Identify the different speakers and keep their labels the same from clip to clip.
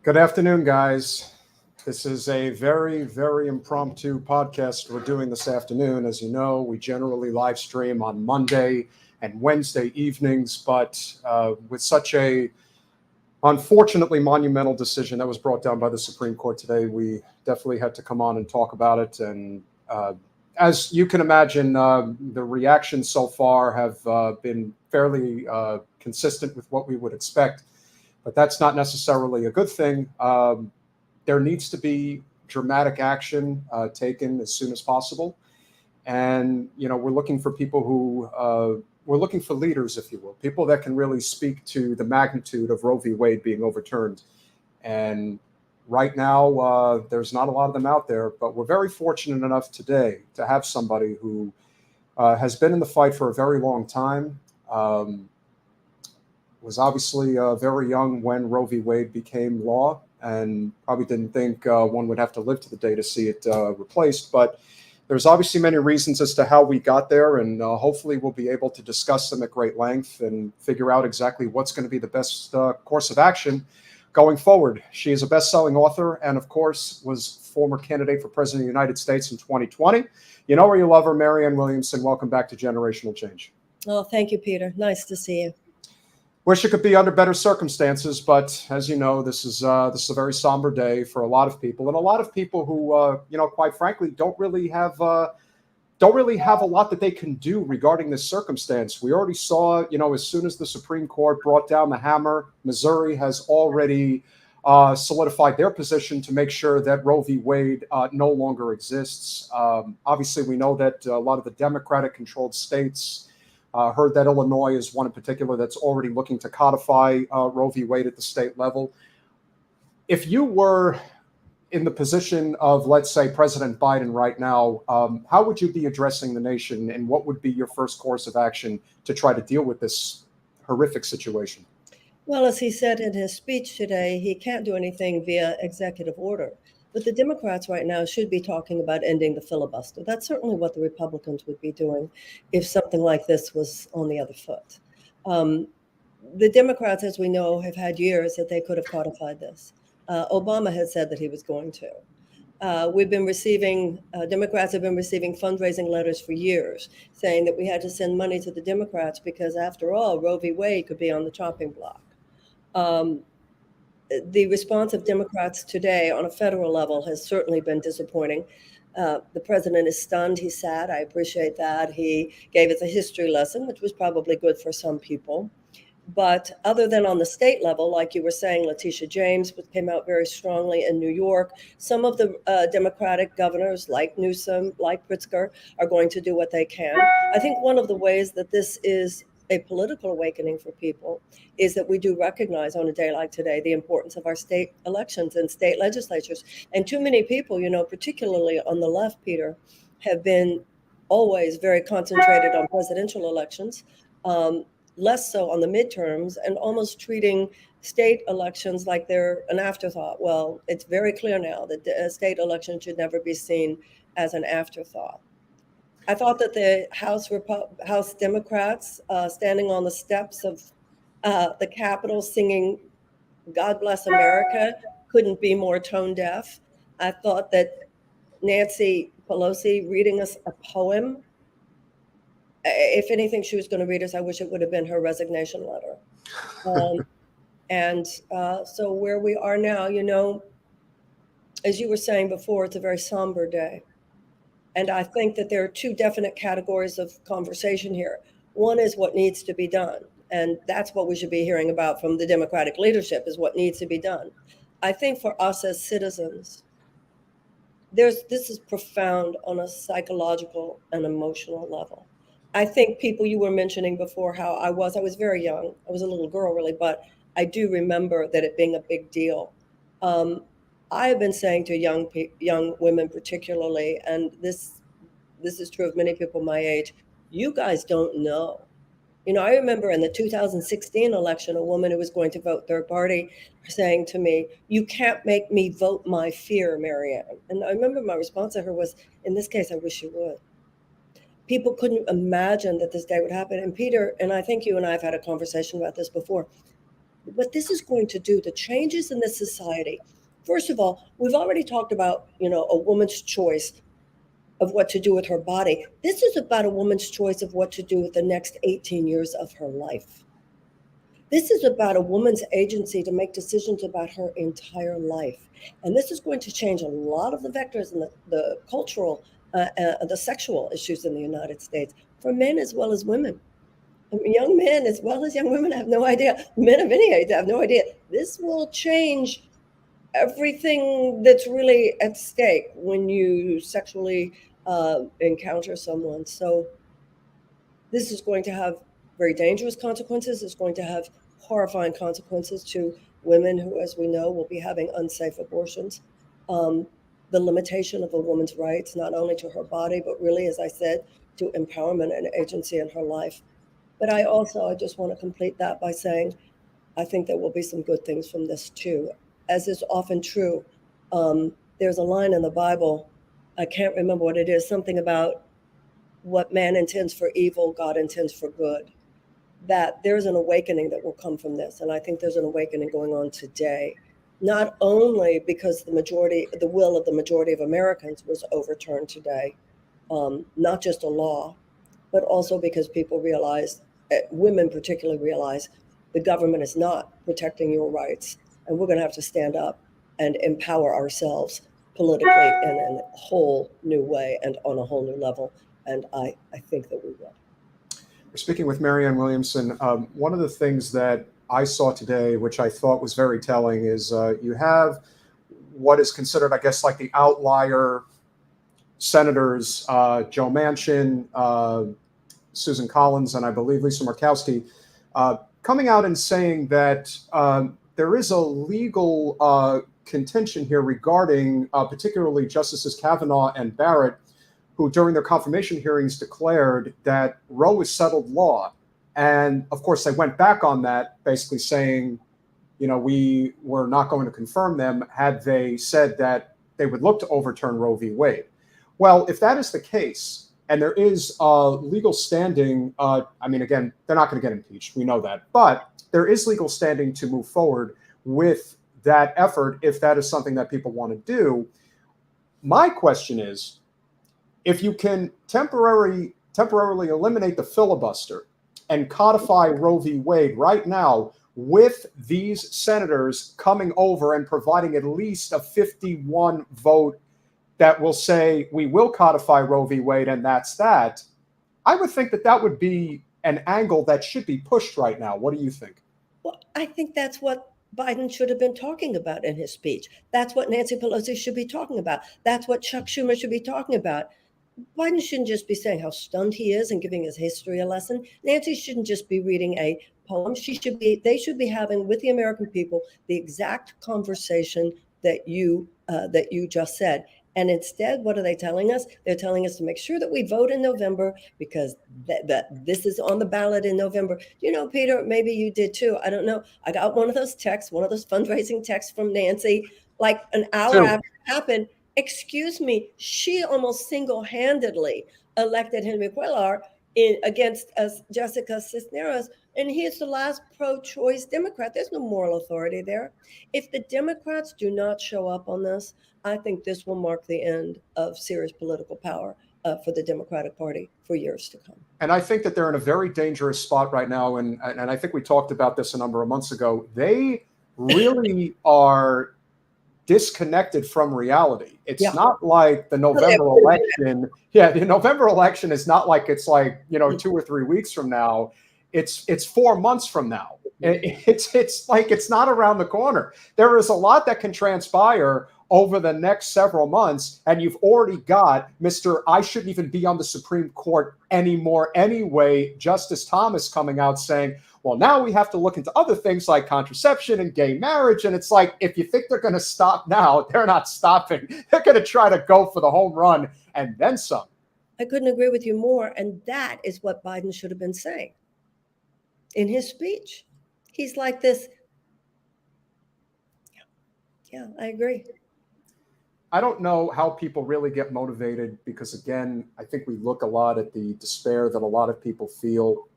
Speaker 1: Good afternoon, guys. This is a very, very impromptu podcast we're doing this afternoon. As you know, we generally live stream on Monday and Wednesday evenings, but with such a unfortunately monumental decision that was brought down by the Supreme Court today, we definitely had to come on and talk about it. And as you can imagine, the reactions so far have been fairly consistent with what we would expect. But that's not necessarily a good thing. There needs to be dramatic action taken as soon as possible. And, we're looking for people we're looking for leaders, if you will, people that can really speak to the magnitude of Roe v. Wade being overturned. And right now, there's not a lot of them out there, but we're very fortunate enough today to have somebody who has been in the fight for a very long time. Was obviously very young when Roe v. Wade became law, and probably didn't think one would have to live to the day to see it replaced. But there's obviously many reasons as to how we got there, and hopefully we'll be able to discuss them at great length and figure out exactly what's going to be the best course of action going forward. She is a best-selling author and, of course, was former candidate for President of the United States in 2020. You know her, you love her, Marianne Williamson. Welcome back to Generational Change.
Speaker 2: Oh, thank you, Peter. Nice to see you.
Speaker 1: Wish it could be under better circumstances, but as you know, this is a very somber day for a lot of people, and a lot of people who, quite frankly, don't really have a lot that they can do regarding this circumstance. We already saw, as soon as the Supreme Court brought down the hammer, Missouri has already solidified their position to make sure that Roe v. Wade no longer exists. Obviously, we know that a lot of the Democratic-controlled states. Heard that Illinois is one in particular that's already looking to codify Roe v. Wade at the state level. If you were in the position of, let's say, President Biden right now, how would you be addressing the nation, and what would be your first course of action to try to deal with this horrific situation?
Speaker 2: Well, as he said in his speech today, he can't do anything via executive order. But the Democrats right now should be talking about ending the filibuster. That's certainly what the Republicans would be doing if something like this was on the other foot. The Democrats, as we know, have had years that they could have codified this. Obama had said that he was going to. Democrats have been receiving fundraising letters for years saying that we had to send money to the Democrats because, after all, Roe v. Wade could be on the chopping block. The response of Democrats today on a federal level has certainly been disappointing. The president is stunned. He's sad. I appreciate that. He gave us a history lesson, which was probably good for some people. But other than on the state level, like you were saying, Letitia James came out very strongly in New York. Some of the Democratic governors, like Newsom, like Pritzker, are going to do what they can. I think one of the ways that this is a political awakening for people is that we do recognize on a day like today the importance of our state elections and state legislatures. And too many people, particularly on the left, Peter, have been always very concentrated on presidential elections, less so on the midterms, and almost treating state elections like they're an afterthought. Well, it's very clear now that the state election should never be seen as an afterthought. I thought that the House Democrats standing on the steps of the Capitol singing "God Bless America" couldn't be more tone deaf. I thought that Nancy Pelosi reading us a poem, if anything she was going to read us, I wish it would have been her resignation letter. So where we are now, as you were saying before, it's a very somber day. And I think that there are two definite categories of conversation here. One is what needs to be done. And that's what we should be hearing about from the Democratic leadership, is what needs to be done. I think for us as citizens, this is profound on a psychological and emotional level. I think people, you were mentioning before how I was very young. I was a little girl, really, but I do remember that it being a big deal. I have been saying to young women particularly, and this is true of many people my age, you guys don't know. I remember in the 2016 election, a woman who was going to vote third party saying to me, "You can't make me vote my fear, Marianne." And I remember my response to her was, in this case, I wish you would. People couldn't imagine that this day would happen. And Peter, and I think you and I have had a conversation about this before, what this is going to do, the changes in this society. First of all, we've already talked about, a woman's choice of what to do with her body. This is about a woman's choice of what to do with the next 18 years of her life. This is about a woman's agency to make decisions about her entire life. And this is going to change a lot of the vectors and the cultural, the sexual issues in the United States for men as well as women. I mean, young men as well as young women have no idea. Men of any age have no idea. This will change everything that's really at stake when you sexually encounter someone. So this is going to have very dangerous consequences. It's going to have horrifying consequences to women who, as we know, will be having unsafe abortions. The limitation of a woman's rights, not only to her body, but really, as I said, to empowerment and agency in her life. But I just want to complete that by saying, I think there will be some good things from this too. As is often true, there's a line in the Bible, I can't remember what it is, something about what man intends for evil, God intends for good. That there's an awakening that will come from this. And I think there's an awakening going on today, not only because the will of the majority of Americans was overturned today, not just a law, but also because people realize, women particularly realize, the government is not protecting your rights. And we're going to have to stand up and empower ourselves politically in a whole new way and on a whole new level. And I think that we will.
Speaker 1: We're speaking with Marianne Williamson. One of the things that I saw today, which I thought was very telling, is you have what is considered, I guess, like the outlier senators, Joe Manchin, Susan Collins, and I believe Lisa Murkowski, coming out and saying that there is a legal contention here regarding particularly Justices Kavanaugh and Barrett, who during their confirmation hearings declared that Roe is settled law. And of course, they went back on that, basically saying, we were not going to confirm them had they said that they would look to overturn Roe v. Wade. Well, if that is the case, and there is legal standing, again, they're not going to get impeached. We know that. But there is legal standing to move forward with that effort if that is something that people want to do. My question is, if you can temporarily eliminate the filibuster and codify Roe v. Wade right now with these senators coming over and providing at least a 51 vote that will say we will codify Roe v. Wade and that's that, I would think that that would be an angle that should be pushed right now. What do you think?
Speaker 2: Well, I think that's what Biden should have been talking about in his speech. That's what Nancy Pelosi should be talking about. That's what Chuck Schumer should be talking about. Biden shouldn't just be saying how stunned he is and giving his history a lesson. Nancy shouldn't just be reading a poem. They should be having with the American people the exact conversation that you just said. And instead, what are they telling us? They're telling us to make sure that we vote in November because that this is on the ballot in November. Peter, maybe you did too. I don't know. I got one of those texts, one of those fundraising texts from Nancy, like an hour after it happened. Excuse me, she almost single-handedly elected Henry Cuellar against Jessica Cisneros, and he is the last pro-choice Democrat. There's no moral authority there. If the Democrats do not show up on this, I think this will mark the end of serious political power for the Democratic Party for years to come.
Speaker 1: And I think that they're in a very dangerous spot right now, and I think we talked about this a number of months ago. They really are disconnected from reality. It's not like the November election. Yeah, the November election is not like it's like 2 or 3 weeks from now. It's 4 months from now. It's like it's not around the corner. There is a lot that can transpire over the next several months, and you've already got Mr. I shouldn't even be on the Supreme Court anymore anyway, Justice Thomas coming out saying, well, now we have to look into other things like contraception and gay marriage. And it's like, if you think they're going to stop now, they're not stopping. They're going to try to go for the home run and then some.
Speaker 2: I couldn't agree with you more. And that is what Biden should have been saying in his speech. He's like this. Yeah, I agree.
Speaker 1: I don't know how people really get motivated because, again, I think we look a lot at the despair that a lot of people feel.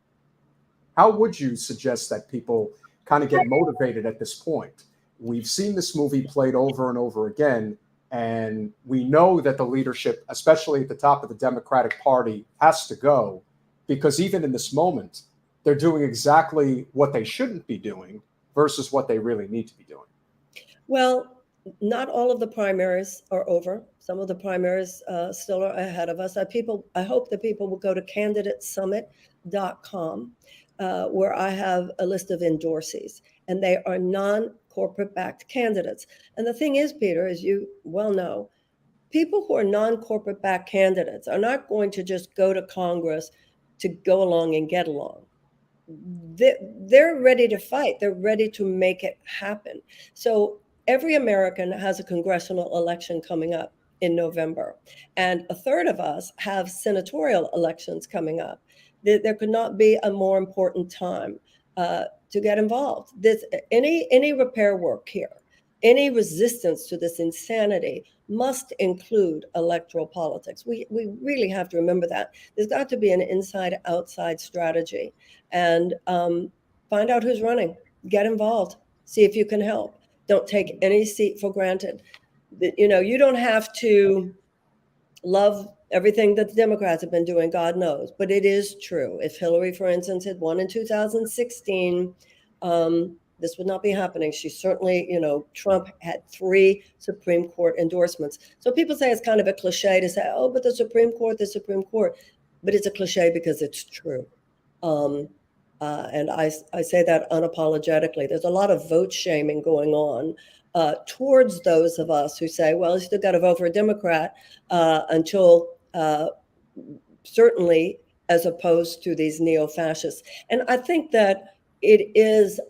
Speaker 1: How would you suggest that people kind of get motivated at this point. We've seen this movie played over and over again, and we know that the leadership, especially at the top of the Democratic Party, has to go, because even in this moment, they're doing exactly what they shouldn't be doing versus what they really need to be doing.
Speaker 2: Well, not all of the primaries are over. Some of the primaries still are ahead of us. I hope that people will go to candidatesummit.com, where I have a list of endorsees, and they are non-corporate backed candidates. And the thing is, Peter, as you well know, people who are non-corporate backed candidates are not going to just go to Congress to go along and get along. They're ready to fight. They're ready to make it happen. So every American has a congressional election coming up in November, and a third of us have senatorial elections coming up. There could not be a more important time to get involved. Any repair work here, any resistance to this insanity must include electoral politics. We really have to remember that. There's got to be an inside-outside strategy, and find out who's running. Get involved. See if you can help. Don't take any seat for granted. You don't have to love everything that the Democrats have been doing, God knows, but it is true. If Hillary, for instance, had won in 2016, this would not be happening. She certainly, Trump had 3 Supreme Court endorsements. So people say it's kind of a cliche to say, oh, but the Supreme Court. But it's a cliche because it's true. And I say that unapologetically. There's a lot of vote shaming going on towards those of us who say, well, you still got to vote for a Democrat until certainly as opposed to these neo-fascists. And I think that it is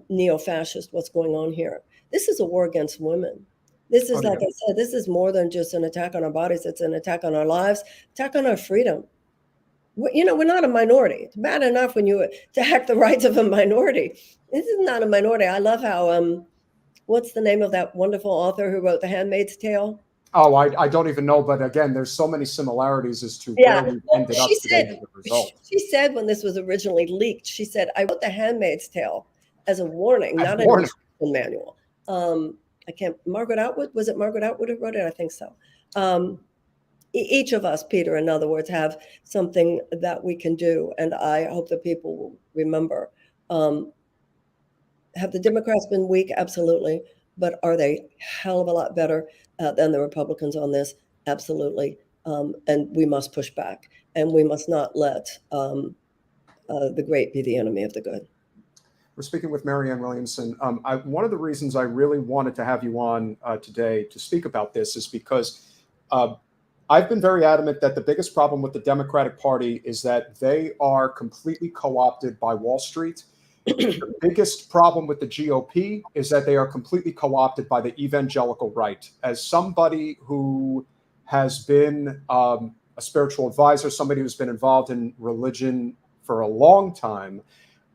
Speaker 2: neo-fascist what's going on here. This is a war against women. This is, like I said, this is more than just an attack on our bodies. It's an attack on our lives, attack on our freedom. We're not a minority. It's bad enough when you attack the rights of a minority. This is not a minority. I love how, what's the name of that wonderful author who wrote The Handmaid's Tale?
Speaker 1: Oh, I don't even know. But again, there's so many similarities as to where we ended up today as a result.
Speaker 2: She said when this was originally leaked, she said, I wrote The Handmaid's Tale as a warning, not an instruction manual. Margaret Atwood, was it Margaret Atwood who wrote it? I think so. Each of us, Peter, in other words, have something that we can do. And I hope that people will remember. Have the Democrats been weak? Absolutely. But are they hell of a lot better than the Republicans on this? Absolutely. And we must push back. And we must not let the great be the enemy of the good.
Speaker 1: We're speaking with Marianne Williamson. One of the reasons I really wanted to have you on today to speak about this is because I've been very adamant that the biggest problem with the Democratic Party is that they are completely co-opted by Wall Street. The biggest problem with the GOP is that they are completely co-opted by the evangelical right. As somebody who has been a spiritual advisor, somebody who's been involved in religion for a long time,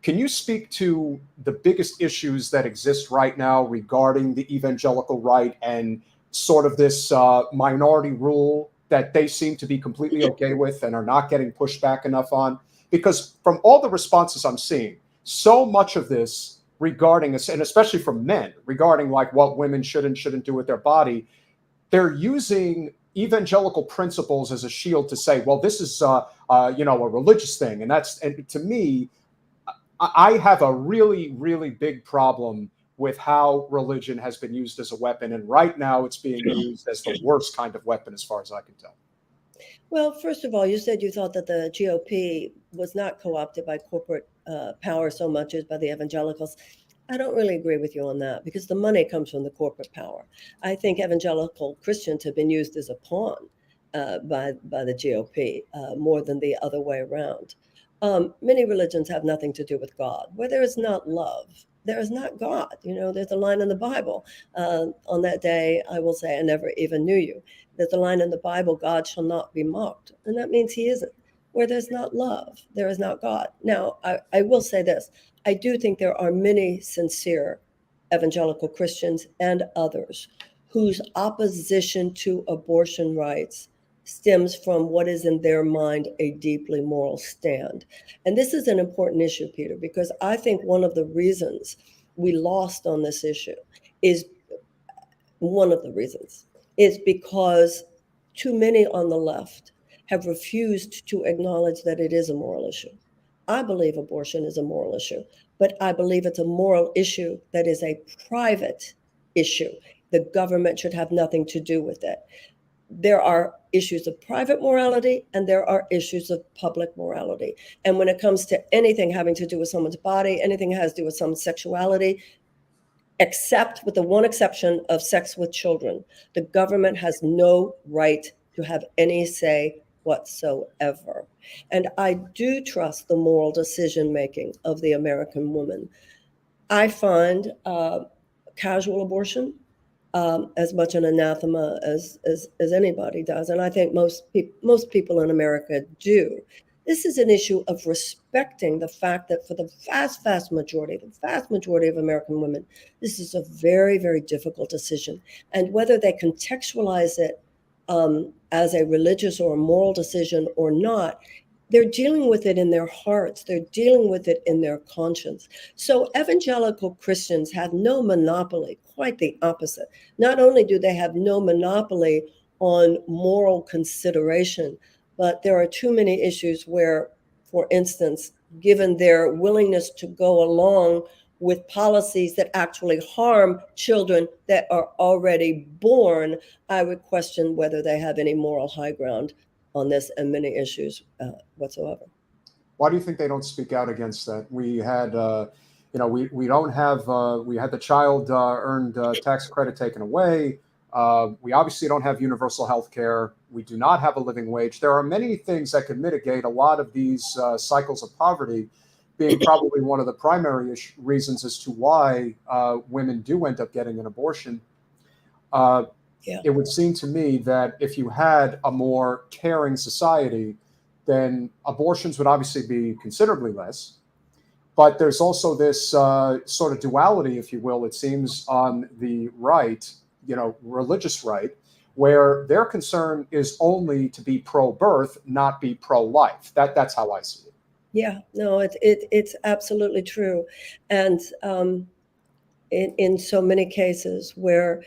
Speaker 1: can you speak to the biggest issues that exist right now regarding the evangelical right and sort of this minority rule that they seem to be completely okay with and are not getting pushed back enough on? Because from all the responses I'm seeing, so much of this regarding, and especially from men, regarding like what women should and shouldn't do with their body, they're using evangelical principles as a shield to say, well, this is a religious thing. And to me, I have a really, really big problem with how religion has been used as a weapon. And right now it's being used as the worst kind of weapon, as far as I can tell.
Speaker 2: Well, first of all, you said you thought that the GOP was not co-opted by corporate power so much as by the evangelicals. I don't really agree with you on that because the money comes from the corporate power. I think evangelical Christians have been used as a pawn by the GOP more than the other way around. Many religions have nothing to do with God. Where there is not love, there is not God. There's a line in the Bible. On that day, I will say, I never even knew you. There's a line in the Bible, God shall not be mocked. And that means he isn't. Where there's not love, there is not God. Now, I will say this. I do think there are many sincere evangelical Christians and others whose opposition to abortion rights stems from what is in their mind a deeply moral stand. And this is an important issue, Peter, because I think one of the reasons we lost on this issue is because too many on the left have refused to acknowledge that it is a moral issue. I believe abortion is a moral issue, but I believe it's a moral issue that is a private issue. The government should have nothing to do with it. There are issues of private morality and there are issues of public morality. And when it comes to anything having to do with someone's body, anything that has to do with someone's sexuality, except with the one exception of sex with children, the government has no right to have any say whatsoever. And I do trust the moral decision making of the American woman. I find casual abortion as much an anathema as anybody does, and I think most people in America do. This is an issue of respecting the fact that for the vast majority of American women, this is a very, very difficult decision. And whether they contextualize it as a religious or a moral decision or not, they're dealing with it in their hearts. They're dealing with it in their conscience. So evangelical Christians have no monopoly, quite the opposite. Not only do they have no monopoly on moral consideration, but there are too many issues where, for instance, given their willingness to go along with policies that actually harm children that are already born, I would question whether they have any moral high ground on this and many issues whatsoever.
Speaker 1: Why do you think they don't speak out against that? We had, we don't have, we had the child earned tax credit taken away. We obviously don't have universal health care. We do not have a living wage. There are many things that could mitigate a lot of these cycles of poverty, being probably one of the primary reasons as to why women do end up getting an abortion.
Speaker 2: Yeah.
Speaker 1: It would seem to me that if you had a more caring society, then abortions would obviously be considerably less. But there's also this sort of duality, if you will, it seems, on the right, religious right, where their concern is only to be pro-birth, not be pro-life. That's how I see it.
Speaker 2: Yeah, no, it's absolutely true. And in so many cases where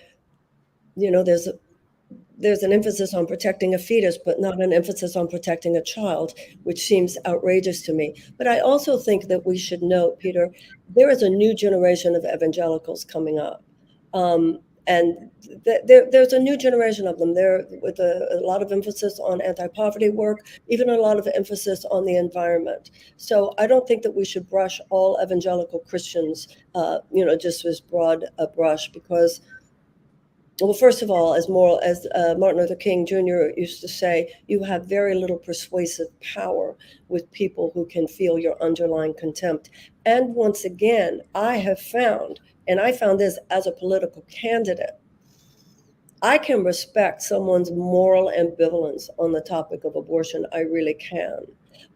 Speaker 2: there's an emphasis on protecting a fetus, but not an emphasis on protecting a child, which seems outrageous to me. But I also think that we should note, Peter, there is a new generation of evangelicals coming up. And there's a new generation of them there with a lot of emphasis on anti-poverty work, even a lot of emphasis on the environment. So I don't think that we should brush all evangelical Christians, just as broad a brush, because, well, first of all, as Martin Luther King Jr. used to say, you have very little persuasive power with people who can feel your underlying contempt. And once again, I have found, and I found this as a political candidate, I can respect someone's moral ambivalence on the topic of abortion. I really can.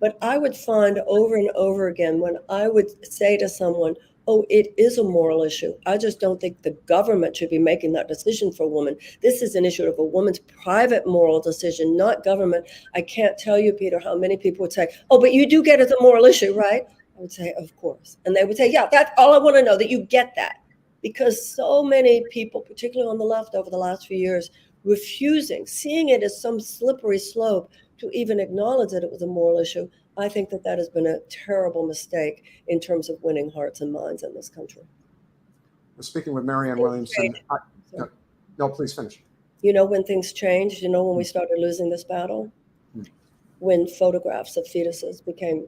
Speaker 2: But I would find over and over again when I would say to someone, oh, it is a moral issue. I just don't think the government should be making that decision for a woman. This is an issue of a woman's private moral decision, not government. I can't tell you, Peter, how many people would say, oh, but you do get it's a moral issue, right? I would say, of course. And they would say, yeah, that's all I want to know, that you get that. Because so many people, particularly on the left over the last few years, seeing it as some slippery slope to even acknowledge that it was a moral issue, I think that has been a terrible mistake in terms of winning hearts and minds in this country.
Speaker 1: We're speaking with Marianne Williamson. No, please finish.
Speaker 2: You know when things changed? You know when we started losing this battle? When photographs of fetuses became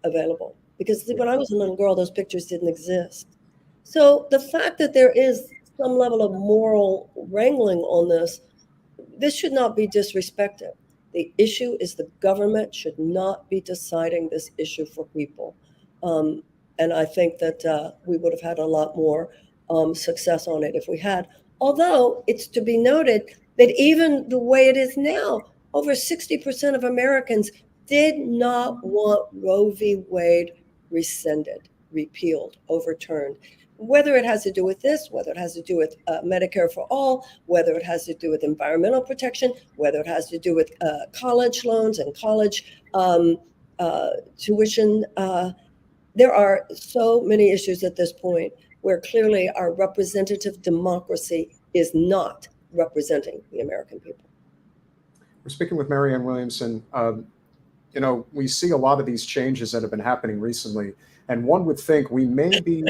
Speaker 2: available. Because when I was a little girl, those pictures didn't exist. So the fact that there is some level of moral wrangling on this should not be disrespected. The issue is the government should not be deciding this issue for people. And I think that we would have had a lot more success on it if we had. Although it's to be noted that even the way it is now, over 60% of Americans did not want Roe v. Wade rescinded, repealed, overturned. whether it has to do with this, whether it has to do with Medicare for all, whether it has to do with environmental protection, whether it has to do with college loans and college tuition. There are so many issues at this point where clearly our representative democracy is not representing the American people.
Speaker 1: We're speaking with Marianne Williamson. We see a lot of these changes that have been happening recently, and one would think we may be,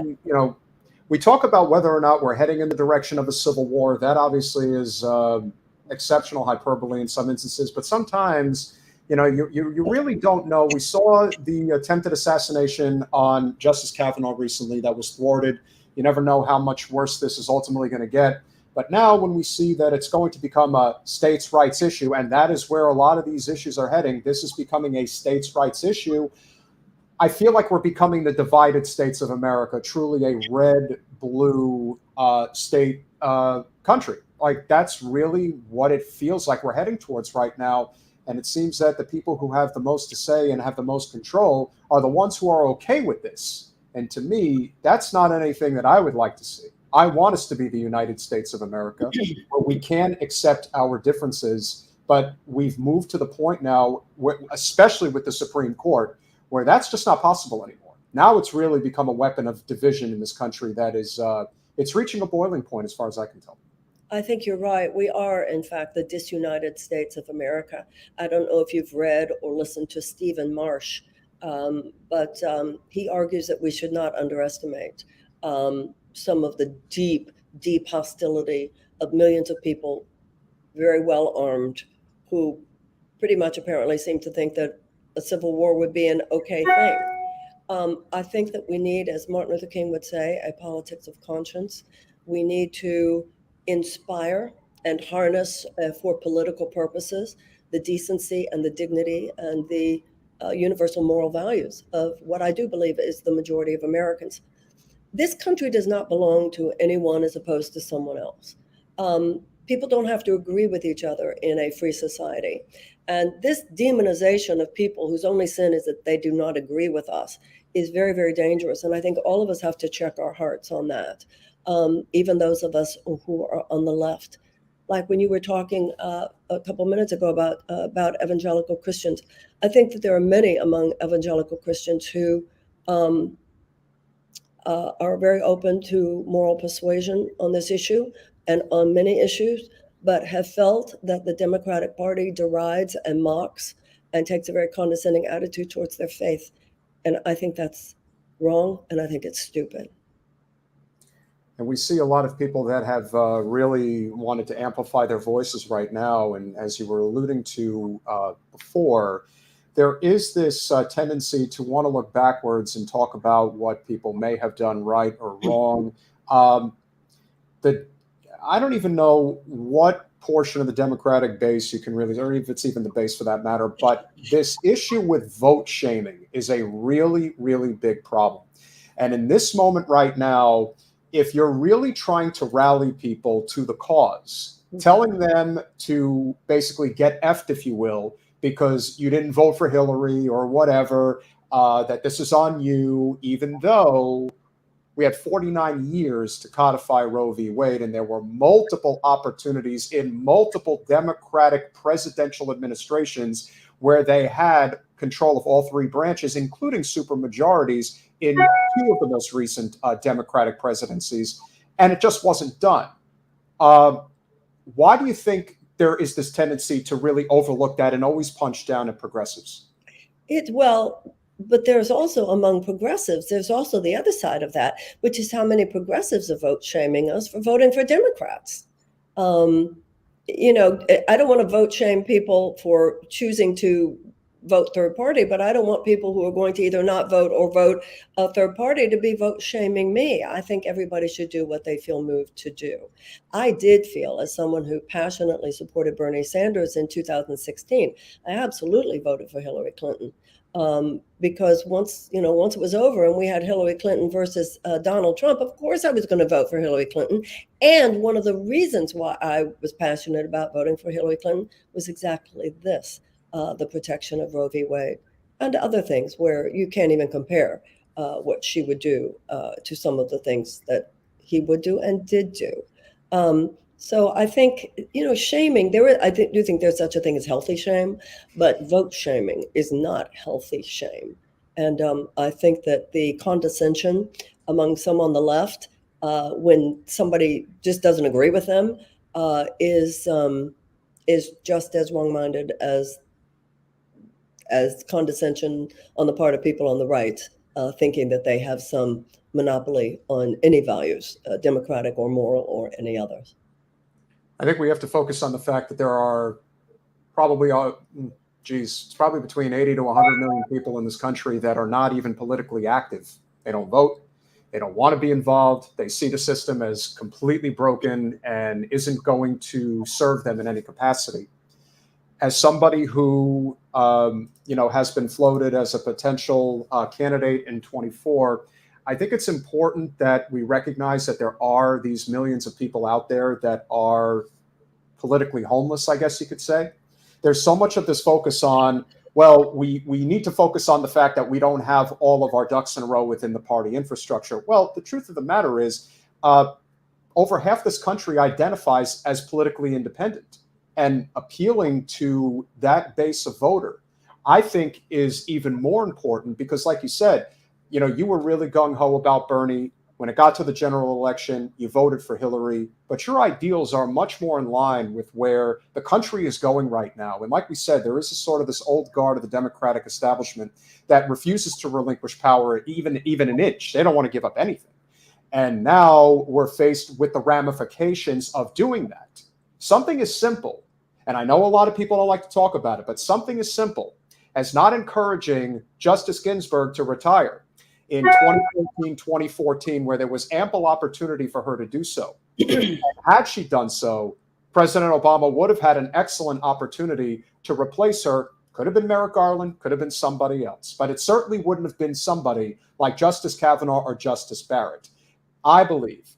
Speaker 1: we talk about whether or not we're heading in the direction of a civil war. That obviously is exceptional hyperbole in some instances, but sometimes, you really don't know. We saw the attempted assassination on Justice Kavanaugh recently that was thwarted. You never know how much worse this is ultimately going to get. But now when we see that it's going to become a states' rights issue, and that is where a lot of these issues are heading, this is becoming a states' rights issue. I feel like we're becoming the divided states of America, truly a red, blue state country. Like, that's really what it feels like we're heading towards right now. And it seems that the people who have the most to say and have the most control are the ones who are okay with this. And to me, that's not anything that I would like to see. I want us to be the United States of America, where we can accept our differences. But we've moved to the point now, especially with the Supreme Court, where that's just not possible anymore. Now it's really become a weapon of division in this country that is, it's reaching a boiling point as far as I can tell.
Speaker 2: I think you're right. We are, in fact, the disunited states of America. I don't know if you've read or listened to Stephen Marsh, but he argues that we should not underestimate some of the deep, deep hostility of millions of people, very well armed, who pretty much apparently seem to think that a civil war would be an okay thing. I think that we need, as Martin Luther King would say, a politics of conscience. We need to inspire and harness for political purposes the decency and the dignity and the universal moral values of what I do believe is the majority of Americans. This country does not belong to anyone as opposed to someone else. People don't have to agree with each other in a free society. And this demonization of people whose only sin is that they do not agree with us is very, very dangerous. And I think all of us have to check our hearts on that. Even those of us who are on the left. Like when you were talking a couple minutes ago about evangelical Christians, I think that there are many among evangelical Christians who are very open to moral persuasion on this issue and on many issues, but have felt that the Democratic Party derides and mocks and takes a very condescending attitude towards their faith. And I think that's wrong, and I think it's stupid.
Speaker 1: And we see a lot of people that have really wanted to amplify their voices right now. And as you were alluding to before, there is this tendency to want to look backwards and talk about what people may have done right or wrong. I don't even know what portion of the Democratic base you can really, or if it's even the base for that matter, but this issue with vote shaming is a really, really big problem. And in this moment right now, if you're really trying to rally people to the cause, telling them to basically get effed, if you will, because you didn't vote for Hillary or whatever, that this is on you, even though we had 49 years to codify Roe v. Wade, and there were multiple opportunities in multiple Democratic presidential administrations where they had control of all three branches, including supermajorities in two of the most recent Democratic presidencies, and it just wasn't done. Why do you think there is this tendency to really overlook that and always punch down at progressives?
Speaker 2: But there's also among progressives, there's also the other side of that, which is how many progressives are vote shaming us for voting for Democrats. I don't want to vote shame people for choosing to vote third party, but I don't want people who are going to either not vote or vote a third party to be vote shaming me. I think everybody should do what they feel moved to do. I did feel, as someone who passionately supported Bernie Sanders in 2016, I absolutely voted for Hillary Clinton. Because once it was over and we had Hillary Clinton versus Donald Trump, of course I was going to vote for Hillary Clinton. And one of the reasons why I was passionate about voting for Hillary Clinton was exactly this, the protection of Roe v. Wade and other things where you can't even compare what she would do to some of the things that he would do and did do. So I think, shaming, do think there's such a thing as healthy shame, but vote shaming is not healthy shame. And I think that the condescension among some on the left, when somebody just doesn't agree with them, is just as wrong-minded as condescension on the part of people on the right, thinking that they have some monopoly on any values, democratic or moral or any others.
Speaker 1: I think we have to focus on the fact that there are probably, it's probably between 80 to 100 million people in this country that are not even politically active. They don't vote. They don't want to be involved. They see the system as completely broken and isn't going to serve them in any capacity. As somebody who, has been floated as a potential candidate in 24, I think it's important that we recognize that there are these millions of people out there that are politically homeless, I guess you could say. There's so much of this focus on, well, we need to focus on the fact that we don't have all of our ducks in a row within the party infrastructure. Well, the truth of the matter is, over half this country identifies as politically independent, and appealing to that base of voter, I think, is even more important because, like you said, you were really gung-ho about Bernie. When it got to the general election, you voted for Hillary, but your ideals are much more in line with where the country is going right now. And like we said, there is this old guard of the Democratic establishment that refuses to relinquish power even an inch. They don't want to give up anything. And now we're faced with the ramifications of doing that. Something as simple, and I know a lot of people don't like to talk about it, but something as simple as not encouraging Justice Ginsburg to retire in 2013, 2014, where there was ample opportunity for her to do so. Had she done so, President Obama would have had an excellent opportunity to replace her. Could have been Merrick Garland, could have been somebody else, but it certainly wouldn't have been somebody like Justice Kavanaugh or Justice Barrett. I believe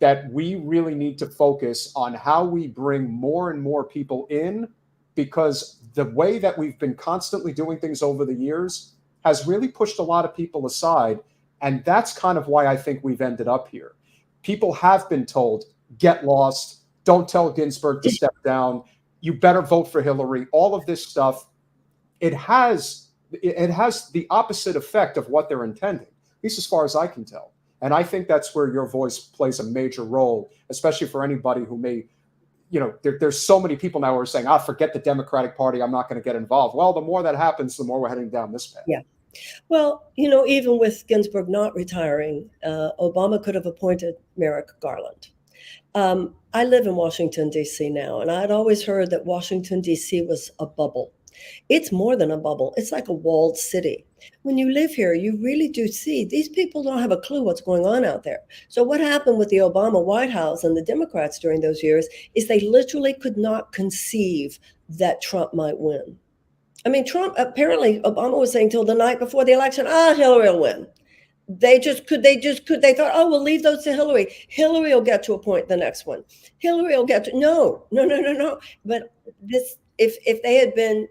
Speaker 1: that we really need to focus on how we bring more and more people in, because the way that we've been constantly doing things over the years has really pushed a lot of people aside. And that's kind of why I think we've ended up here. People have been told, get lost, don't tell Ginsburg to step down, you better vote for Hillary, all of this stuff. It has the opposite effect of what they're intending, at least as far as I can tell. And I think that's where your voice plays a major role, especially for anybody who may, there's so many people now who are saying, forget the Democratic Party, I'm not going to get involved. Well, the more that happens, the more we're heading down this path.
Speaker 2: Yeah. Well, even with Ginsburg not retiring, Obama could have appointed Merrick Garland. I live in Washington, D.C. now, and I'd always heard that Washington, D.C. was a bubble. It's more than a bubble. It's like a walled city. When you live here, you really do see these people don't have a clue what's going on out there. So what happened with the Obama White House and the Democrats during those years is they literally could not conceive that Trump might win. I mean, apparently Obama was saying till the night before the election, Hillary will win. They thought, we'll leave those to Hillary. Hillary will get to appoint the next one. Hillary will get to, no. But if they had been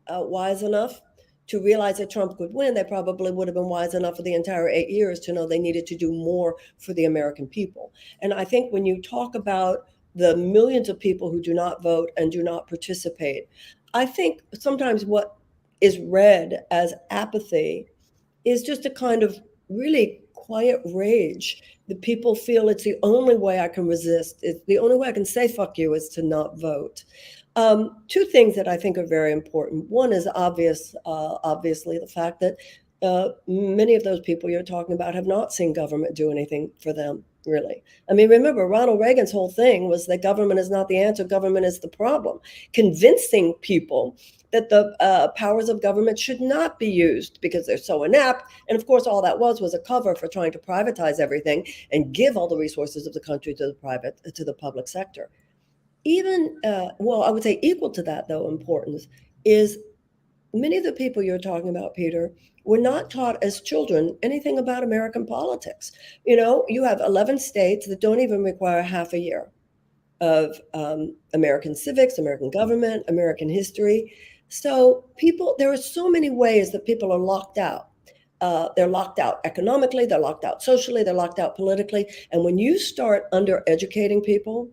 Speaker 2: wise enough to realize that Trump could win, they probably would have been wise enough for the entire 8 years to know they needed to do more for the American people. And I think when you talk about the millions of people who do not vote and do not participate, I think sometimes what is read as apathy is just a kind of really quiet rage. The people feel it's the only way I can resist. It's the only way I can say fuck you is to not vote. Two things that I think are very important. One is obviously the fact that many of those people you're talking about have not seen government do anything for them, really. I mean, remember, Ronald Reagan's whole thing was that government is not the answer, government is the problem. Convincing people that the powers of government should not be used because they're so inept. And of course, all that was a cover for trying to privatize everything and give all the resources of the country to the public sector. Even, I would say equal to that, though, importance is many of the people you're talking about, Peter, were not taught as children anything about American politics. You have 11 states that don't even require half a year of American civics, American government, American history. So there are so many ways that people are locked out they're locked out economically, they're locked out socially, they're locked out politically. And when you start undereducating people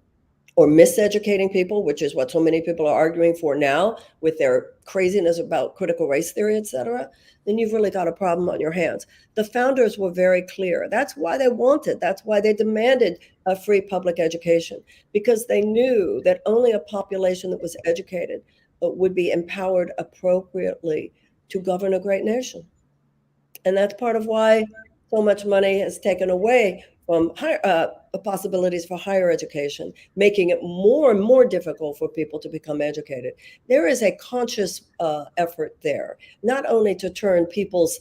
Speaker 2: or miseducating people, which is what so many people are arguing for now with their craziness about critical race theory, et cetera, then you've really got a problem on your hands. The founders were very clear. That's why they demanded a free public education, because they knew that only a population that was educated would be empowered appropriately to govern a great nation. And that's part of why so much money has taken away from possibilities for higher education, making it more and more difficult for people to become educated. There is a conscious effort there, not only to turn people's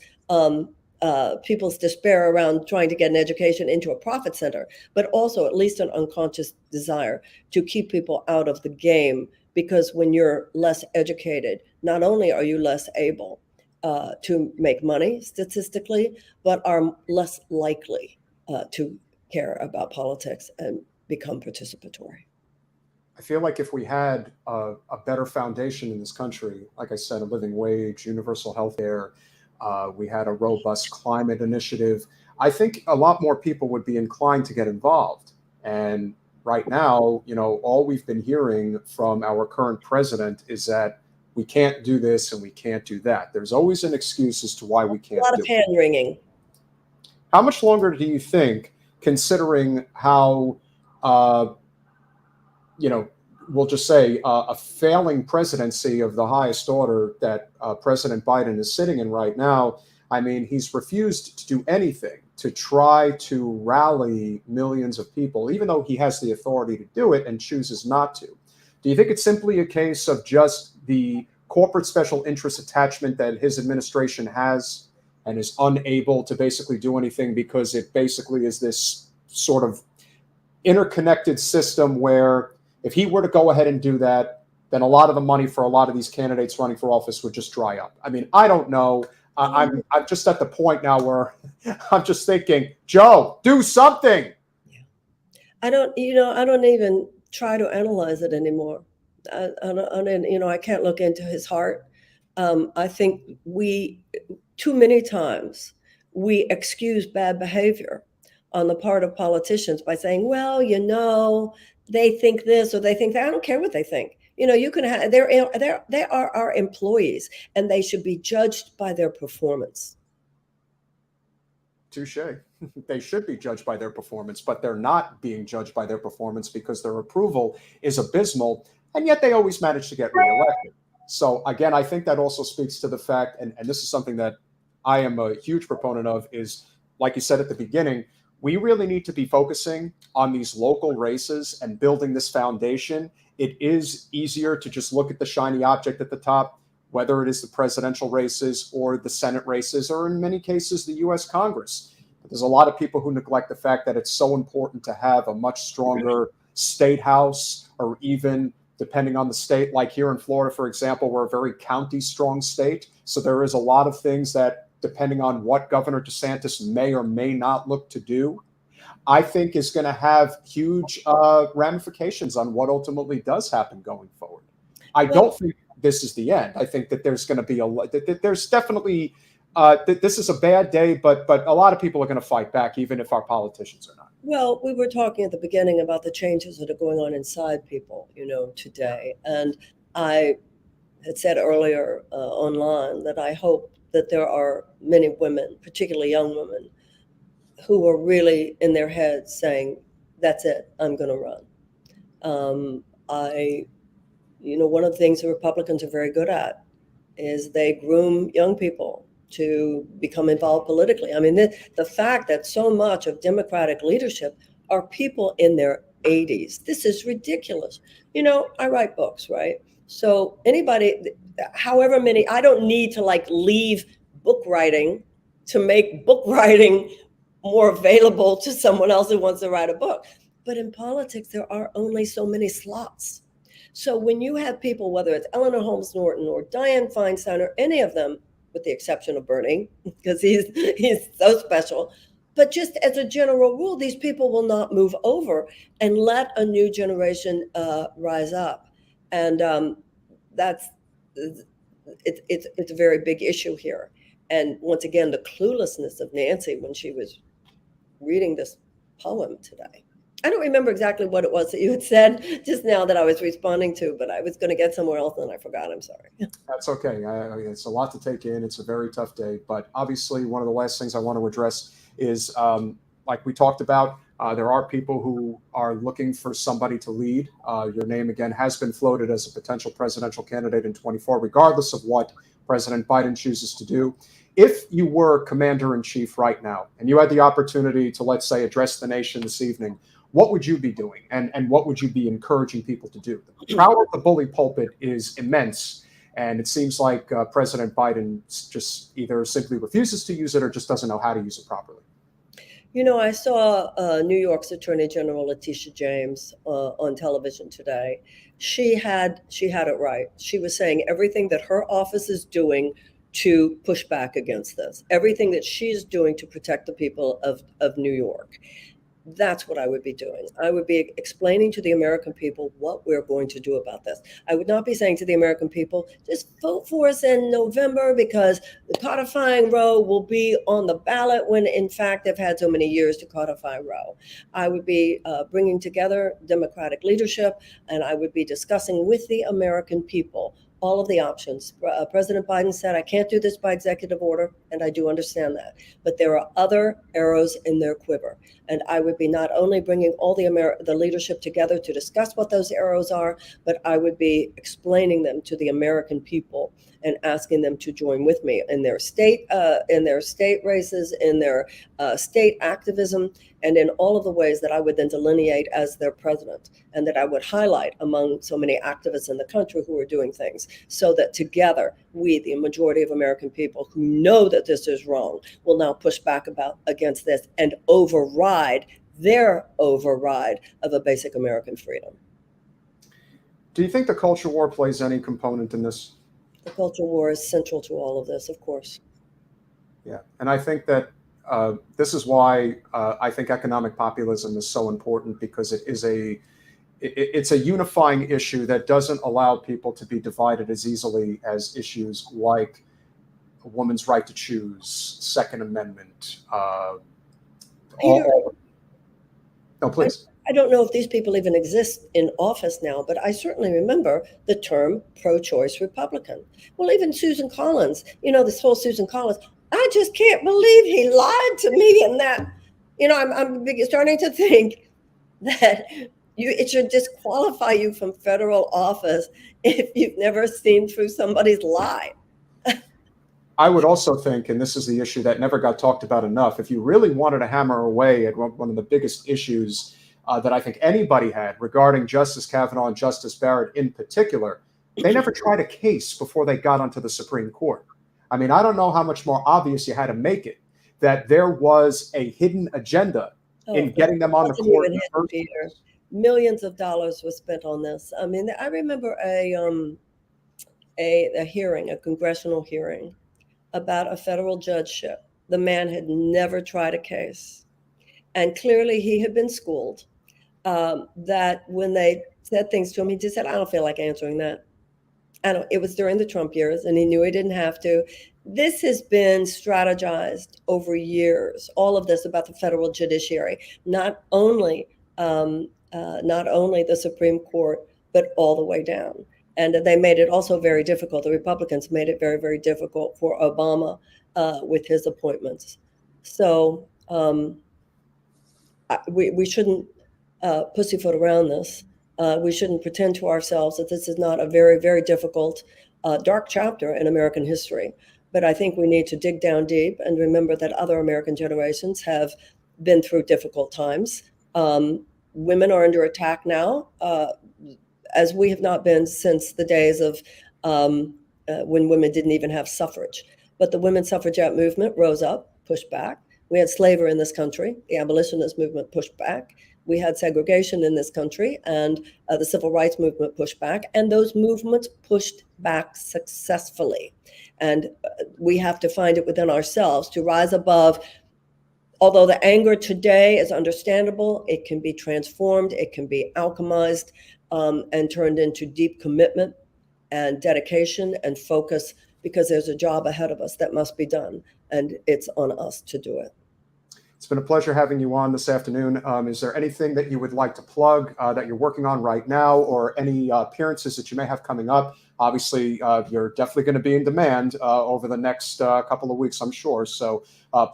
Speaker 2: despair around trying to get an education into a profit center, but also at least an unconscious desire to keep people out of the game. Because when you're less educated, not only are you less able to make money statistically, but are less likely to care about politics and become participatory.
Speaker 1: I feel like if we had a better foundation in this country, like I said, a living wage, universal health care, we had a robust climate initiative, I think a lot more people would be inclined to get involved. And right now, all we've been hearing from our current president is that we can't do this and we can't do that. There's always an excuse as to why we can't do it.
Speaker 2: A lot of hand wringing.
Speaker 1: How much longer do you think, considering how, we'll just say a failing presidency of the highest order that President Biden is sitting in right now? I mean, he's refused to do anything to try to rally millions of people, even though he has the authority to do it and chooses not to. Do you think it's simply a case of just the corporate special interest attachment that his administration has and is unable to basically do anything because it basically is this sort of interconnected system where if he were to go ahead and do that, then a lot of the money for a lot of these candidates running for office would just dry up? I mean, I don't know. I'm just at the point now where I'm just thinking, Joe, do something.
Speaker 2: I don't even try to analyze it anymore. I can't look into his heart. I think too many times we excuse bad behavior on the part of politicians by saying, well, they think this or they think that. I don't care what they think. You can have, they are our employees and they should be judged by their performance.
Speaker 1: Touche. They should be judged by their performance, but they're not being judged by their performance because their approval is abysmal, and yet they always manage to get reelected. So again, I think that also speaks to the fact, and this is something that I am a huge proponent of, is, like you said at the beginning, we really need to be focusing on these local races and building this foundation. It is easier to just look at the shiny object at the top, whether it is the presidential races or the Senate races, or in many cases, the U.S. Congress. But there's a lot of people who neglect the fact that it's so important to have a much stronger state house, or even, depending on the state, like here in Florida, for example, we're a very county strong state. So there is a lot of things that, depending on what Governor DeSantis may or may not look to do, I think is going to have huge ramifications on what ultimately does happen going forward. I don't think this is the end. I think that there's going to be there's definitely, this is a bad day, but a lot of people are going to fight back, even if our politicians are not.
Speaker 2: Well, we were talking at the beginning about the changes that are going on inside people, today. And I had said earlier online that I hope that there are many women, particularly young women, who are really in their heads saying, that's it, I'm going to run. One of the things the Republicans are very good at is they groom young people to become involved politically. I mean, the fact that so much of Democratic leadership are people in their 80s, this is ridiculous. I write books, right? So anybody, however many, I don't need to leave book writing to make book writing more available to someone else who wants to write a book. But in politics, there are only so many slots. So when you have people, whether it's Eleanor Holmes Norton or Dianne Feinstein or any of them, with the exception of Bernie, because he's so special, but just as a general rule, these people will not move over and let a new generation rise up. And it's a very big issue here. And once again, the cluelessness of Nancy when she was reading this poem today. I don't remember exactly what it was that you had said just now that I was responding to, but I was going to get somewhere else and I forgot. I'm sorry.
Speaker 1: That's okay. It's a lot to take in. It's a very tough day. But obviously, one of the last things I want to address is, like we talked about, there are people who are looking for somebody to lead. Your name, again, has been floated as a potential presidential candidate in 24, regardless of what President Biden chooses to do. If you were commander in chief right now and you had the opportunity to, let's say, address the nation this evening, what would you be doing, and what would you be encouraging people to do? The power of the bully pulpit is immense, and it seems like President Biden just either simply refuses to use it or just doesn't know how to use it properly.
Speaker 2: You know, I saw New York's Attorney General Letitia James on television today. She had it right. She was saying everything that her office is doing to push back against this, everything that she's doing to protect the people of New York. That's what I would be doing. I would be explaining to the American people what we're going to do about this. I would not be saying to the American people, just vote for us in November because the codifying Roe will be on the ballot when, in fact, they've had so many years to codify Roe. I would be bringing together Democratic leadership, and I would be discussing with the American people all of the options. President Biden said, I can't do this by executive order, and I do understand that. But there are other arrows in their quiver. And I would be not only bringing all the leadership together to discuss what those arrows are, but I would be explaining them to the American people and asking them to join with me in their state races, in their state activism, and in all of the ways that I would then delineate as their president, and that I would highlight among so many activists in the country who are doing things, so that together we, the majority of American people who know that this is wrong, will now push back against this and override their override of a basic American freedom.
Speaker 1: Do you think the culture war plays any component in this?
Speaker 2: The culture war is central to all of this, of course.
Speaker 1: Yeah, and I think that this is why I think economic populism is so important, because it's a unifying issue that doesn't allow people to be divided as easily as issues like a woman's right to choose, Second Amendment.
Speaker 2: Peter,
Speaker 1: no, please.
Speaker 2: I don't know if these people even exist in office now, but I certainly remember the term pro-choice Republican. Well, even Susan Collins, this whole Susan Collins, I just can't believe he lied to me in that. I'm starting to think that it should disqualify you from federal office if you've never seen through somebody's lie.
Speaker 1: I would also think, and this is the issue that never got talked about enough, if you really wanted to hammer away at one of the biggest issues that I think anybody had regarding Justice Kavanaugh and Justice Barrett in particular, they never tried a case before they got onto the Supreme Court. I mean, I don't know how much more obvious you had to make it that there was a hidden agenda in getting them on the court. In the first place.
Speaker 2: Millions of dollars was spent on this. I mean, I remember a hearing, a congressional hearing about a federal judgeship. The man had never tried a case. And clearly he had been schooled that when they said things to him, he just said, I don't feel like answering that. It was during the Trump years, and he knew he didn't have to. This has been strategized over years, all of this about the federal judiciary, not only the Supreme Court, but all the way down. And they made it also very difficult. The Republicans made it very, very difficult for Obama with his appointments. So we shouldn't pussyfoot around this. We shouldn't pretend to ourselves that this is not a very, very difficult, dark chapter in American history. But I think we need to dig down deep and remember that other American generations have been through difficult times. Women are under attack now, as we have not been since the days of when women didn't even have suffrage. But the women's suffragette movement rose up, pushed back. We had slavery in this country. The abolitionist movement pushed back. We had segregation in this country, and the civil rights movement pushed back. And those movements pushed back successfully. And we have to find it within ourselves to rise above. Although the anger today is understandable, it can be transformed, it can be alchemized and turned into deep commitment and dedication and focus because there's a job ahead of us that must be done, and it's on us to do it.
Speaker 1: It's been a pleasure having you on this afternoon. Is there anything that you would like to plug that you're working on right now, or any appearances that you may have coming up? Obviously, you're definitely going to be in demand over the next couple of weeks, I'm sure. So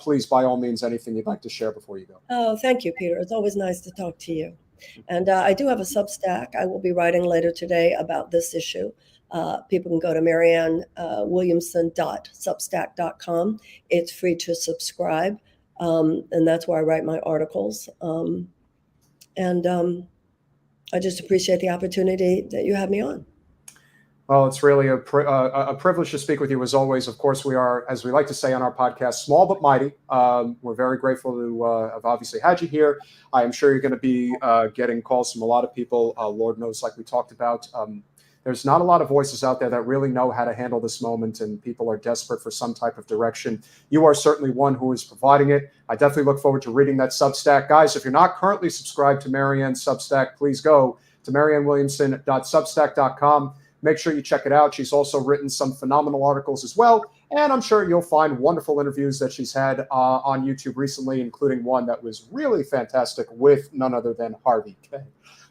Speaker 1: please, by all means, anything you'd like to share before you go.
Speaker 2: Oh, thank you, Peter. It's always nice to talk to you. And I do have a Substack. I will be writing later today about this issue. People can go to mariannewilliamson.substack.com. It's free to subscribe. And that's where I write my articles. I just appreciate the opportunity that you have me on.
Speaker 1: Well, it's really a privilege to speak with you as always. Of course, we are, as we like to say on our podcast, small but mighty. We're very grateful to have obviously had you here. I am sure you're going to be getting calls from a lot of people. Lord knows, like we talked about, there's not a lot of voices out there that really know how to handle this moment, and people are desperate for some type of direction. You are certainly one who is providing it. I definitely look forward to reading that Substack. Guys, if you're not currently subscribed to Marianne's Substack, please go to mariannewilliamson.substack.com. Make sure you check it out. She's also written some phenomenal articles as well, and I'm sure you'll find wonderful interviews that she's had on YouTube recently, including one that was really fantastic with none other than Harvey K.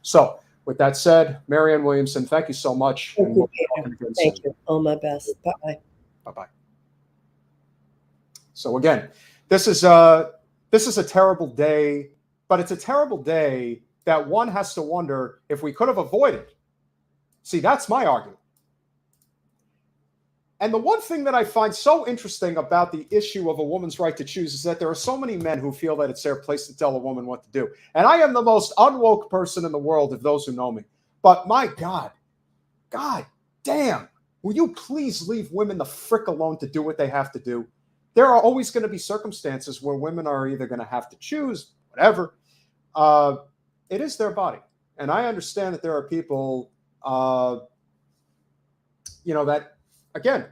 Speaker 1: So, with that said, Marianne Williamson, thank you so much.
Speaker 2: Thank you, Peter. Thank you. All my best. Bye-bye.
Speaker 1: Bye-bye. So again, this is a terrible day, but it's a terrible day that one has to wonder if we could have avoided. See, that's my argument. And the one thing that I find so interesting about the issue of a woman's right to choose is that there are so many men who feel that it's their place to tell a woman what to do. And I am the most unwoke person in the world, of those who know me. But my God damn, will you please leave women the frick alone to do what they have to do? There are always going to be circumstances where women are either going to have to choose, whatever. It is their body. And I understand that there are people, that, again,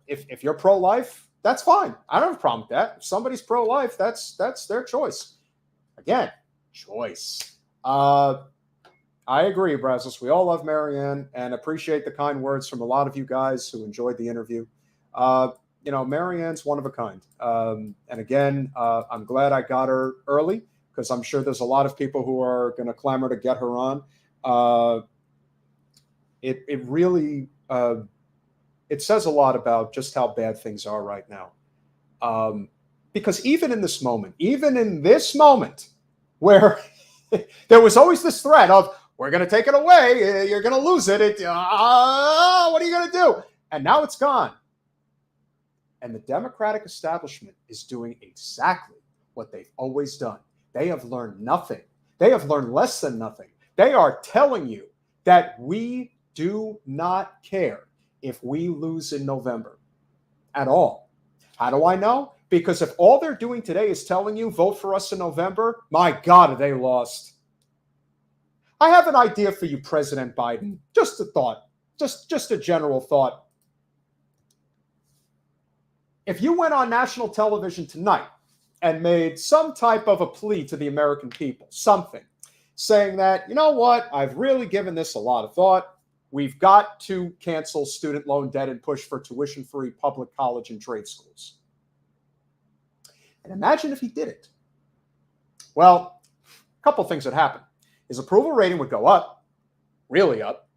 Speaker 1: if you're pro-life, that's fine. I don't have a problem with that. If somebody's pro-life, that's their choice. Again, choice. I agree, Brazos. We all love Marianne and appreciate the kind words from a lot of you guys who enjoyed the interview. Marianne's one of a kind. And again, I'm glad I got her early, because I'm sure there's a lot of people who are going to clamor to get her on. It really... it says a lot about just how bad things are right now. Because even in this moment where there was always this threat of, we're going to take it away, you're going to lose it, what are you going to do? And now it's gone. And the Democratic establishment is doing exactly what they've always done. They have learned nothing. They have learned less than nothing. They are telling you that we do not care if we lose in November at all. How do I know? Because if all they're doing today is telling you, vote for us in November, my God, are they lost. I have an idea for you, President Biden. Just a thought, just a general thought. If you went on national television tonight and made some type of a plea to the American people, something, saying that, you know what, I've really given this a lot of thought. We've got to cancel student loan debt and push for tuition-free public college and trade schools. And imagine if he did it. Well, a couple of things would happen. His approval rating would go up, really up.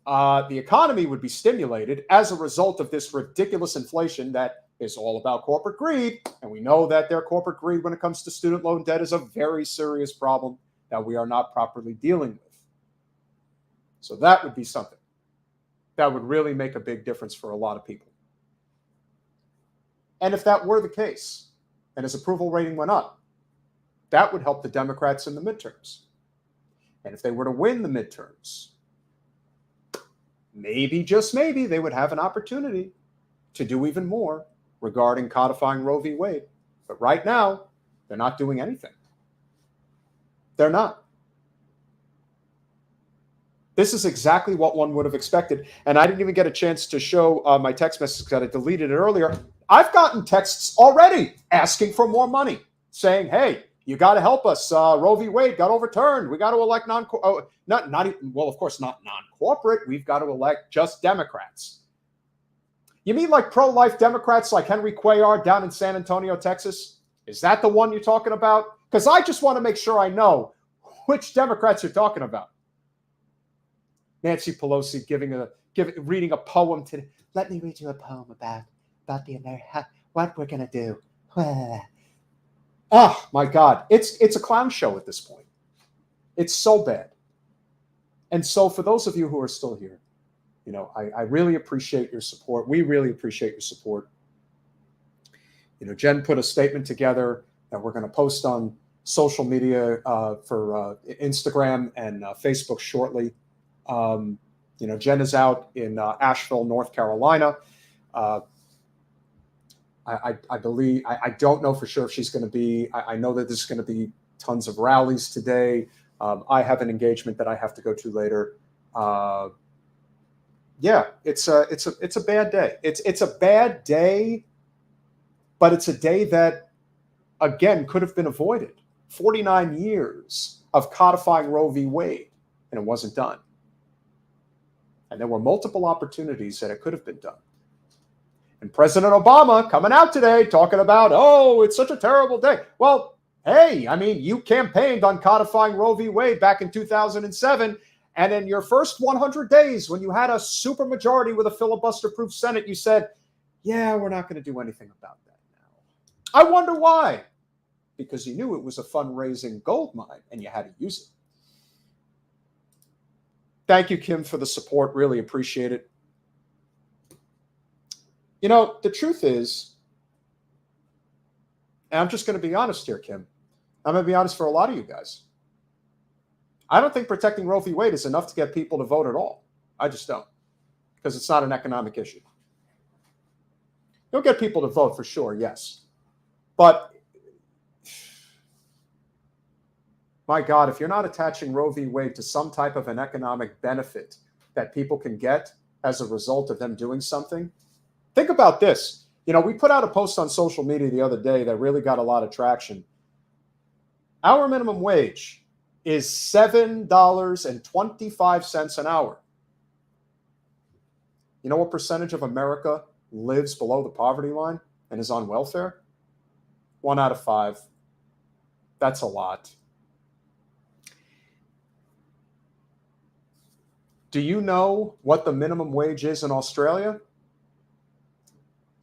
Speaker 1: The economy would be stimulated as a result of this ridiculous inflation that is all about corporate greed. And we know that their corporate greed when it comes to student loan debt is a very serious problem that we are not properly dealing with. So that would be something that would really make a big difference for a lot of people. And if that were the case, and his approval rating went up, that would help the Democrats in the midterms. And if they were to win the midterms, maybe, just maybe, they would have an opportunity to do even more regarding codifying Roe v. Wade. But right now, they're not doing anything. They're not. This is exactly what one would have expected. And I didn't even get a chance to show my text message because I deleted it earlier. I've gotten texts already asking for more money, saying, hey, you got to help us. Roe v. Wade got overturned. We got to elect not even, well, of course, not non-corporate. We've got to elect just Democrats. You mean like pro-life Democrats like Henry Cuellar down in San Antonio, Texas? Is that the one you're talking about? Because I just want to make sure I know which Democrats you're talking about. Nancy Pelosi reading a poem today. Let me read you a poem about the America, what we're going to do. Oh, my God. It's a clown show at this point. It's so bad. And so for those of you who are still here, you know, I really appreciate your support. We really appreciate your support. You know, Jen put a statement together that we're going to post on social media for Instagram and Facebook shortly. You know, Jen is out in Asheville, North Carolina. I believe, I don't know for sure if she's going to be, I know that there's going to be tons of rallies today. I have an engagement that I have to go to later. Yeah, it's a bad day. It's a bad day, but it's a day that, again, could have been avoided. 49 years of codifying Roe v. Wade, and it wasn't done. And there were multiple opportunities that it could have been done. And President Obama coming out today talking about, oh, it's such a terrible day. Well, hey, I mean, you campaigned on codifying Roe v. Wade back in 2007. And in your first 100 days, when you had a supermajority with a filibuster-proof Senate, you said, yeah, we're not going to do anything about that now. I wonder why. Because you knew it was a fundraising gold mine and you had to use it. Thank you, Kim, for the support. Really appreciate it. You know, the truth is, and I'm just going to be honest here, Kim. I'm going to be honest for a lot of you guys. I don't think protecting Roe v. Wade is enough to get people to vote at all. I just don't. Because it's not an economic issue. You'll get people to vote for sure, yes. But, my God, if you're not attaching Roe v. Wade to some type of an economic benefit that people can get as a result of them doing something, think about this. You know, we put out a post on social media the other day that really got a lot of traction. Our minimum wage is $7.25 an hour. You know what percentage of America lives below the poverty line and is on welfare? 1 out of 5. That's a lot. Do you know what the minimum wage is in Australia?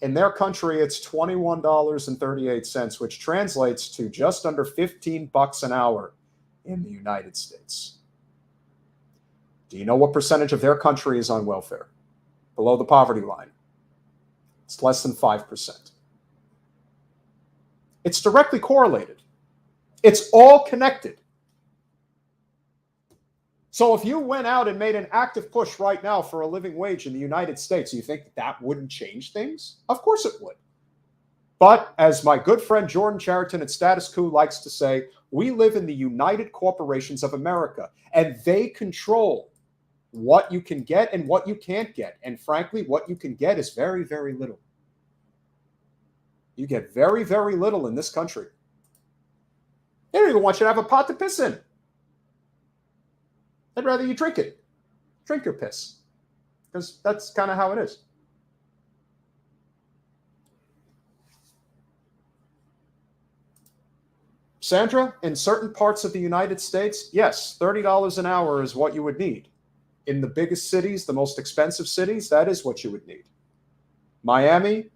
Speaker 1: In their country, it's $21.38, which translates to just under $15 an hour in the United States. Do you know what percentage of their country is on welfare? Below the poverty line. It's less than 5%. It's directly correlated. It's all connected. So if you went out and made an active push right now for a living wage in the United States, you think that wouldn't change things? Of course it would. But as my good friend Jordan Chariton at Status Quo likes to say, we live in the United Corporations of America, and they control what you can get and what you can't get. And frankly, what you can get is very, very little. You get very, very little in this country. They don't even want you to have a pot to piss in. They'd rather you drink it. Drink your piss. Because that's kind of how it is. Sandra, in certain parts of the United States, yes, $30 an hour is what you would need. In the biggest cities, the most expensive cities, that is what you would need. Miami,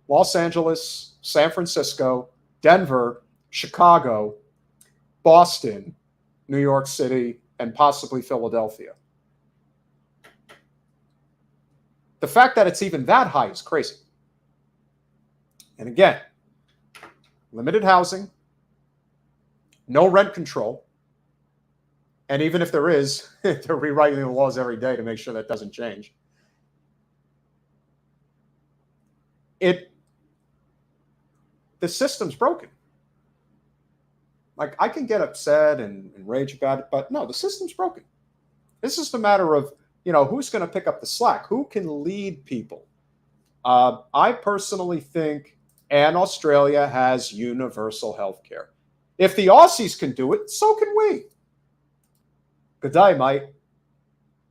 Speaker 1: Los Angeles, San Francisco, Denver, Chicago, Boston, New York City, and possibly Philadelphia. The fact that it's even that high is crazy. And again, limited housing, no rent control, and even if there is, they're rewriting the laws every day to make sure that doesn't change. The system's broken. Like, I can get upset and rage about it, but no, the system's broken. This is the matter of, you know, who's going to pick up the slack? Who can lead people? I personally think, and Australia has universal health care. If the Aussies can do it, so can we. Good day, mate.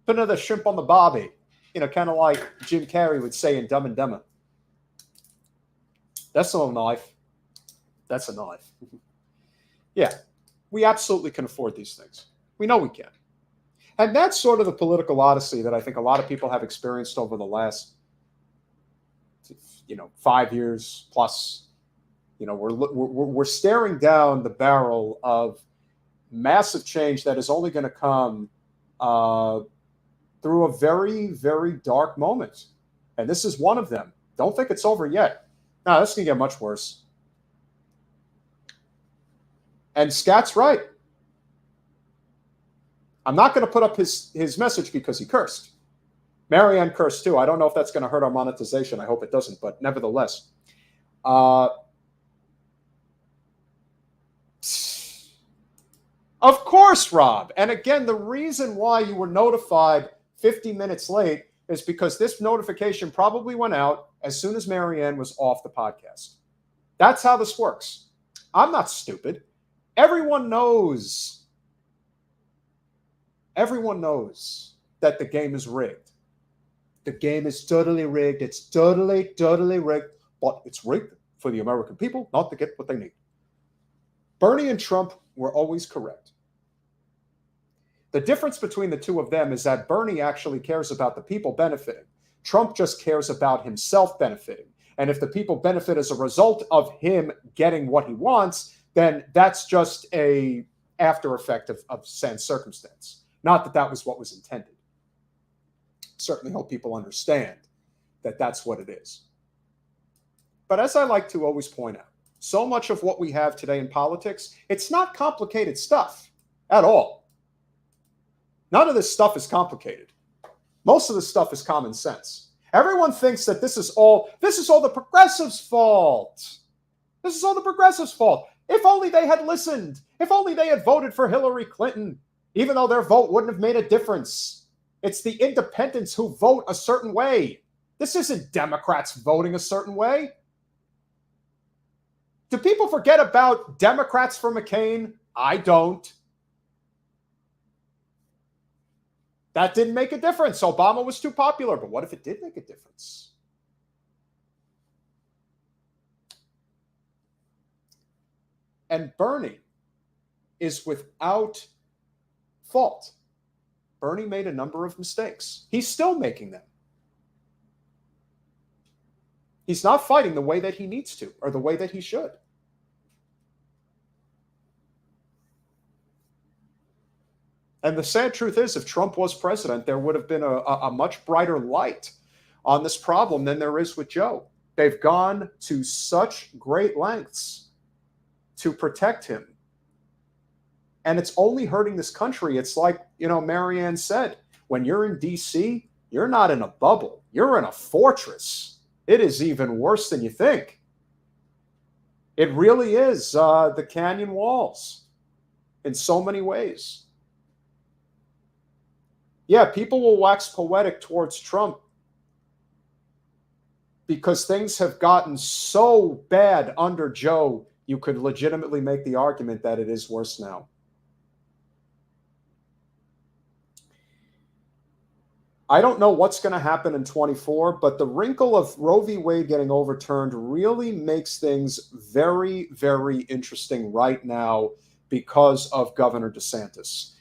Speaker 1: Put another shrimp on the barbie. kind of like Jim Carrey would say in Dumb and Dumber. That's not a knife. That's a knife. Yeah, we absolutely can afford these things. We know we can. And that's sort of the political odyssey that I think a lot of people have experienced over the last, 5 years plus. We're staring down the barrel of massive change that is only going to come through a very, very dark moment. And this is one of them. Don't think it's over yet. No, this can get much worse. And Scat's right. I'm not going to put up his message because he cursed. Marianne cursed too. I don't know if that's going to hurt our monetization. I hope it doesn't, but nevertheless. Of course, Rob. And again, the reason why you were notified 50 minutes late is because this notification probably went out as soon as Marianne was off the podcast. That's how this works. I'm not stupid. Everyone knows that the game is rigged. The game is totally rigged. It's totally, totally rigged. But it's rigged for the American people not to get what they need. Bernie and Trump were always correct. The difference between the two of them is that Bernie actually cares about the people benefiting. Trump just cares about himself benefiting. And if the people benefit as a result of him getting what he wants, then that's just a after effect of sans circumstance. Not that that was what was intended. Certainly hope people understand that that's what it is. But as I like to always point out, so much of what we have today in politics, it's not complicated stuff at all. None of this stuff is complicated. Most of this stuff is common sense. Everyone thinks that this is all the progressives' fault. This is all the progressives' fault. If only they had listened. If only they had voted for Hillary Clinton, even though their vote wouldn't have made a difference. It's the independents who vote a certain way. This isn't Democrats voting a certain way. Do people forget about Democrats for McCain? I don't. That didn't make a difference. Obama was too popular. But what if it did make a difference? And Bernie is without fault. Bernie made a number of mistakes. He's still making them. He's not fighting the way that he needs to or the way that he should. And the sad truth is, if Trump was president, there would have been a much brighter light on this problem than there is with Joe. They've gone to such great lengths to protect him. And it's only hurting this country. It's like, Marianne said, when you're in D.C., you're not in a bubble. You're in a fortress. It is even worse than you think. It really is the canyon walls in so many ways. Yeah, people will wax poetic towards Trump because things have gotten so bad under Joe, you could legitimately make the argument that it is worse now. I don't know what's going to happen in 24, but the wrinkle of Roe v. Wade getting overturned really makes things very, very interesting right now because of Governor DeSantis.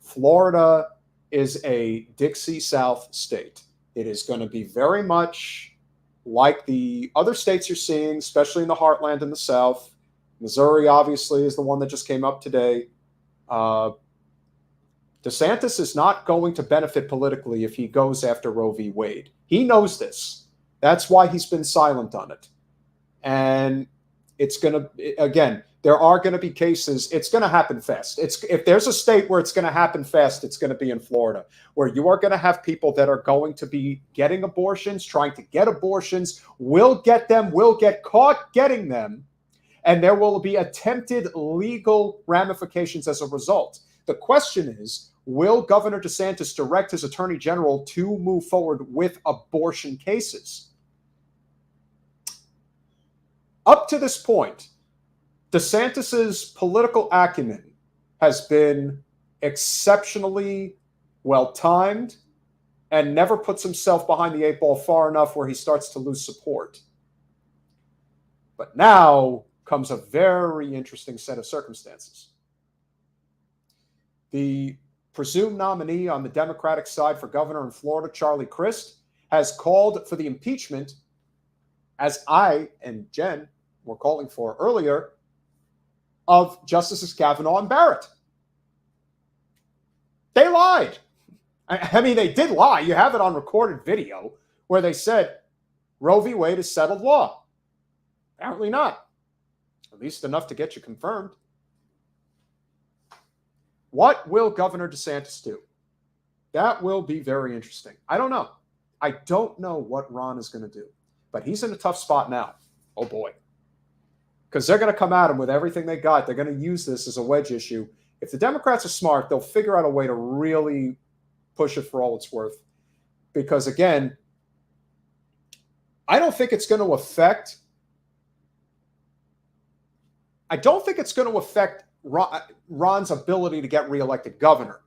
Speaker 1: Florida is a Dixie South state. It is going to be very much like the other states you're seeing, especially in the heartland in the South. Missouri, obviously, is the one that just came up today. DeSantis is not going to benefit politically if he goes after Roe v. Wade. He knows this. That's why he's been silent on it. And it's going to, again, there are going to be cases. It's going to happen fast. If there's a state where it's going to happen fast, it's going to be in Florida, where you are going to have people that are going to be getting abortions, trying to get abortions, will get them, will get caught getting them, and there will be attempted legal ramifications as a result. The question is, will Governor DeSantis direct his attorney general to move forward with abortion cases? Up to this point, DeSantis's political acumen has been exceptionally well-timed and never puts himself behind the eight ball far enough where he starts to lose support. But now comes a very interesting set of circumstances. The presumed nominee on the Democratic side for governor in Florida, Charlie Crist, has called for the impeachment, as I and Jen were calling for earlier, of Justices Kavanaugh and Barrett. They lied. I mean, they did lie. You have it on recorded video where they said Roe v. Wade is settled law. Apparently not. At least enough to get you confirmed. What will Governor DeSantis do? That will be very interesting. I don't know. I don't know what Ron is going to do. But he's in a tough spot now. Oh, boy. Because they're going to come at him with everything they got. They're going to use this as a wedge issue. If the Democrats are smart, they'll figure out a way to really push it for all it's worth. Because, again, I don't think it's going to affect Ron's ability to get reelected governor.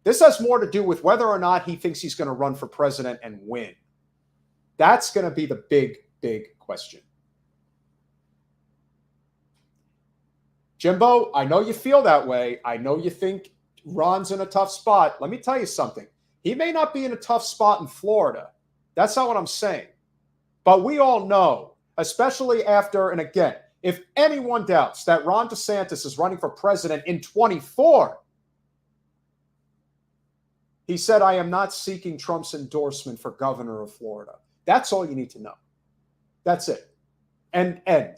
Speaker 1: This has more to do with whether or not he thinks he's going to run for president and win. That's going to be the big, big question. Jimbo, I know you feel that way. I know you think Ron's in a tough spot. Let me tell you something. He may not be in a tough spot in Florida. That's not what I'm saying. But we all know, especially after, and again, if anyone doubts that Ron DeSantis is running for president in 24, he said, I am not seeking Trump's endorsement for governor of Florida. That's all you need to know. That's it. And end.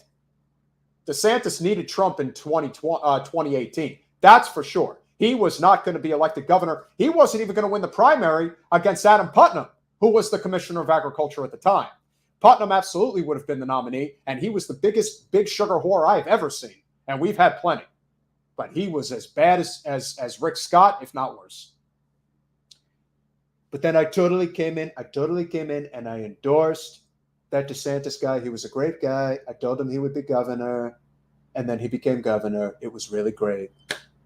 Speaker 1: DeSantis needed Trump in 2018. That's for sure. He was not going to be elected governor. He wasn't even going to win the primary against Adam Putnam, who was the commissioner of agriculture at the time. Putnam absolutely would have been the nominee, and he was the biggest big sugar whore I've ever seen, and we've had plenty. But he was as bad as Rick Scott, if not worse. But then I totally came in and I endorsed that DeSantis guy. He was a great guy. I told him he would be governor, and then he became governor. It was really great.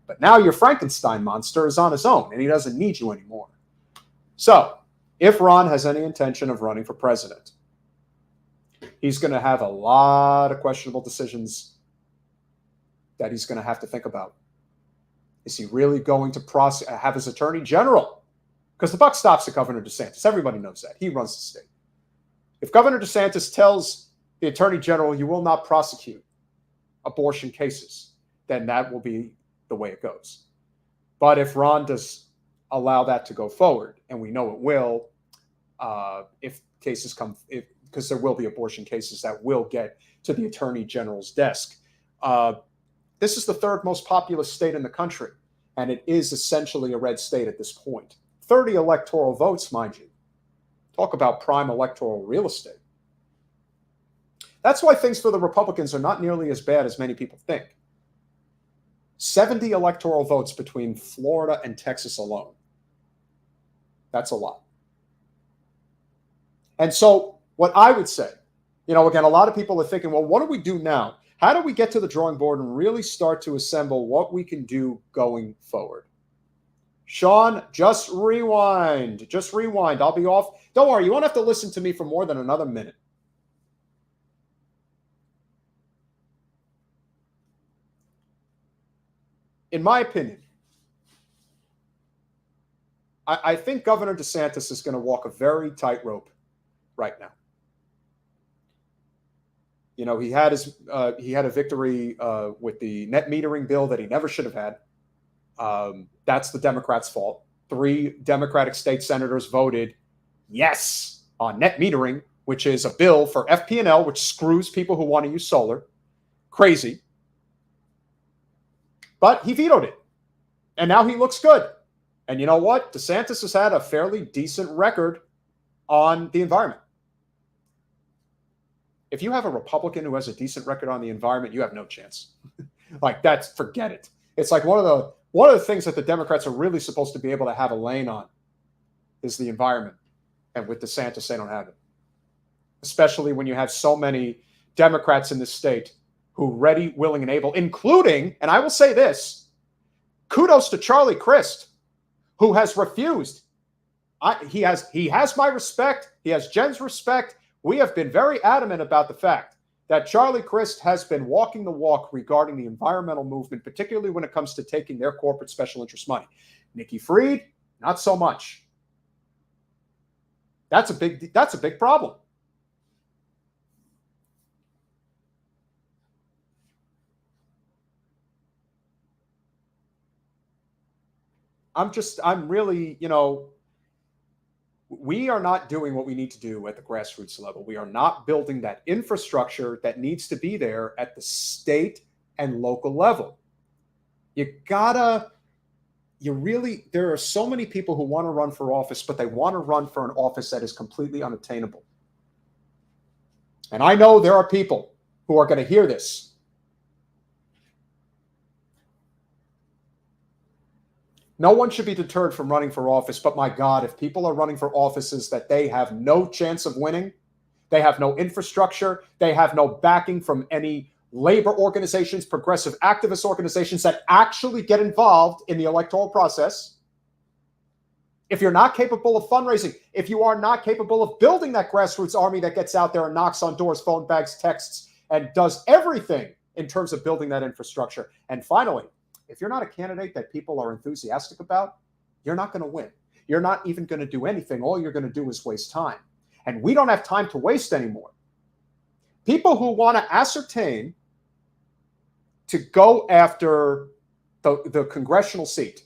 Speaker 1: But now your Frankenstein monster is on his own, and he doesn't need you anymore. So if Ron has any intention of running for president, he's going to have a lot of questionable decisions that he's going to have to think about. Is he really going to have his attorney general? Because the buck stops at Governor DeSantis. Everybody knows that. He runs the state. If Governor DeSantis tells the attorney general you will not prosecute abortion cases, then that will be the way it goes. But if Ron does allow that to go forward, and we know it will, if cases come, because there will be abortion cases that will get to the attorney general's desk. This is the third most populous state in the country, and it is essentially a red state at this point. 30 electoral votes, mind you. Talk about prime electoral real estate. That's why things for the Republicans are not nearly as bad as many people think. 70 electoral votes between Florida and Texas alone. That's a lot. And so what I would say, again, a lot of people are thinking, well, what do we do now? How do we get to the drawing board and really start to assemble what we can do going forward? Sean, just rewind. Just rewind. I'll be off. Don't worry. You won't have to listen to me for more than another minute. In my opinion, I think Governor DeSantis is going to walk a very tightrope right now. He had a victory with the net metering bill that he never should have had. That's the Democrats' fault. 3 Democratic state senators voted yes on net metering, which is a bill for FP&L, which screws people who want to use solar. Crazy. But he vetoed it. And now he looks good. And you know what? DeSantis has had a fairly decent record on the environment. If you have a Republican who has a decent record on the environment, you have no chance. Forget it. It's like one of the things that the Democrats are really supposed to be able to have a lane on is the environment. And with DeSantis, they don't have it. Especially when you have so many Democrats in this state who ready, willing, and able, including, and I will say this, kudos to Charlie Crist, who has refused. he has my respect. He has Jen's respect. We have been very adamant about the fact that Charlie Crist has been walking the walk regarding the environmental movement, particularly when it comes to taking their corporate special interest money. Nikki Fried, not so much. That's a big problem. I'm really, we are not doing what we need to do at the grassroots level. We are not building that infrastructure that needs to be there at the state and local level. There are so many people who want to run for office, but they want to run for an office that is completely unattainable. And I know there are people who are going to hear this. No one should be deterred from running for office, but my God, if people are running for offices that they have no chance of winning, they have no infrastructure, they have no backing from any labor organizations, progressive activist organizations that actually get involved in the electoral process. If you're not capable of fundraising, if you are not capable of building that grassroots army that gets out there and knocks on doors, phone bags, texts, and does everything in terms of building that infrastructure. And finally, if you're not a candidate that people are enthusiastic about, you're not going to win. You're not even going to do anything. All you're going to do is waste time. And we don't have time to waste anymore. People who want to ascertain to go after the congressional seat.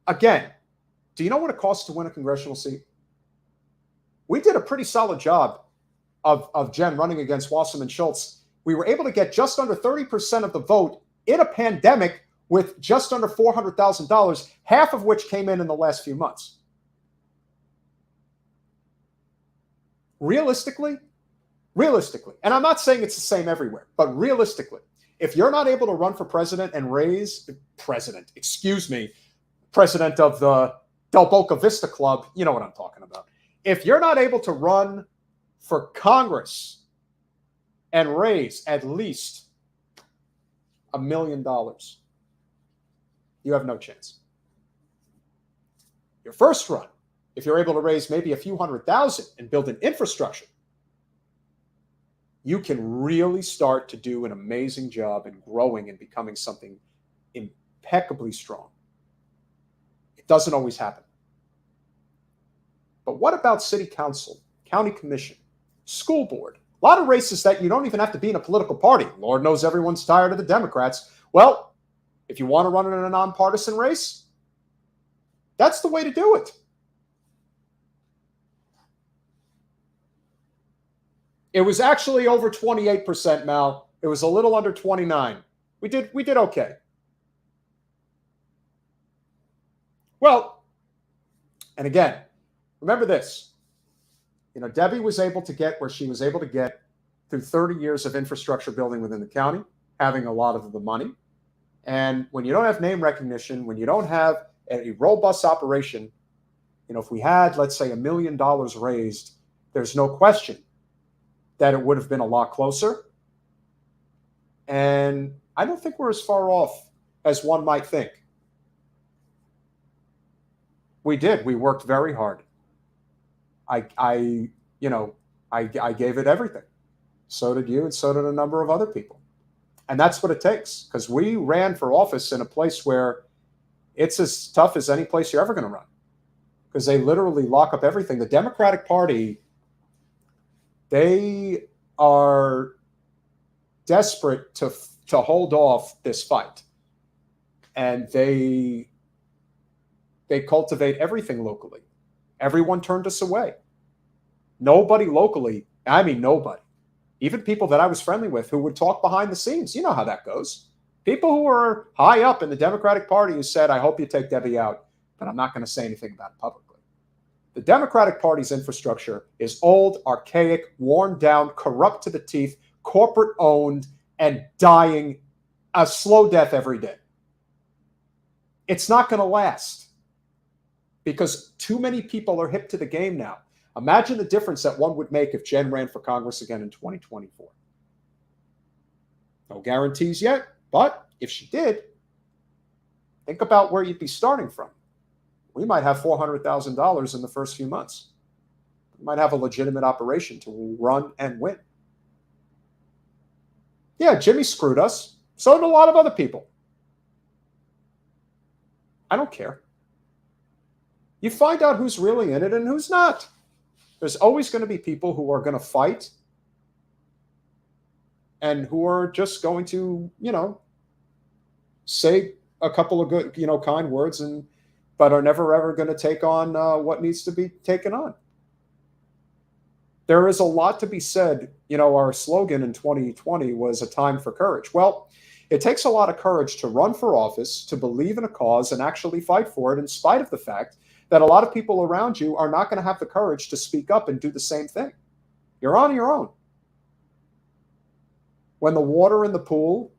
Speaker 1: Again, do you know what it costs to win a congressional seat? We did a pretty solid job of Jen running against Wasserman Schultz. We were able to get just under 30% of the vote in a pandemic with just under $400,000, half of which came in the last few months. Realistically, and I'm not saying it's the same everywhere, but realistically, if you're not able to run for president and raise president of the Del Boca Vista Club, you know what I'm talking about. If you're not able to run for Congress and raise at least $1 million, you have no chance. Your first run, if you're able to raise maybe a few $100,000 and build an infrastructure, you can really start to do an amazing job in growing and becoming something impeccably strong. It doesn't always happen. But what about city council, county commission, school board? A lot of races that you don't even have to be in a political party. Lord knows everyone's tired of the Democrats. Well, if you want to run in a nonpartisan race, that's the way to do it. It was actually over 28%, Mal. It was a little under 29. We did okay. Well, and again, remember this. Debbie was able to get where she was able to get through 30 years of infrastructure building within the county, having a lot of the money. And when you don't have name recognition, when you don't have a robust operation, if we had, let's say, $1 million raised, there's no question that it would have been a lot closer. And I don't think we're as far off as one might think. We did. We worked very hard. I gave it everything. So did you, and so did a number of other people. And that's what it takes, because we ran for office in a place where it's as tough as any place you're ever going to run, because they literally lock up everything. The Democratic Party, they are desperate to hold off this fight, and they cultivate everything locally. Everyone turned us away. Nobody locally, I mean nobody, even people that I was friendly with who would talk behind the scenes. You know how that goes. People who are high up in the Democratic Party who said, I hope you take Debbie out, but I'm not going to say anything about it publicly. The Democratic Party's infrastructure is old, archaic, worn down, corrupt to the teeth, corporate owned, and dying a slow death every day. It's not going to last because too many people are hip to the game now. Imagine the difference that one would make if Jen ran for Congress again in 2024. No guarantees yet, but if she did, think about where you'd be starting from. we might have $400,000 in the first few months. We might have a legitimate operation to run and win. Yeah, Jimmy screwed us. So did a lot of other people. I don't care. You find out who's really in it and who's not. There's always going to be people who are going to fight and who are just going to, say a couple of good, kind words, but are never ever going to take on what needs to be taken on. There is a lot to be said. Our slogan in 2020 was a time for courage. Well, it takes a lot of courage to run for office, to believe in a cause and actually fight for it, in spite of the fact that a lot of people around you are not going to have the courage to speak up and do the same thing. You're on your own. When the water in the pool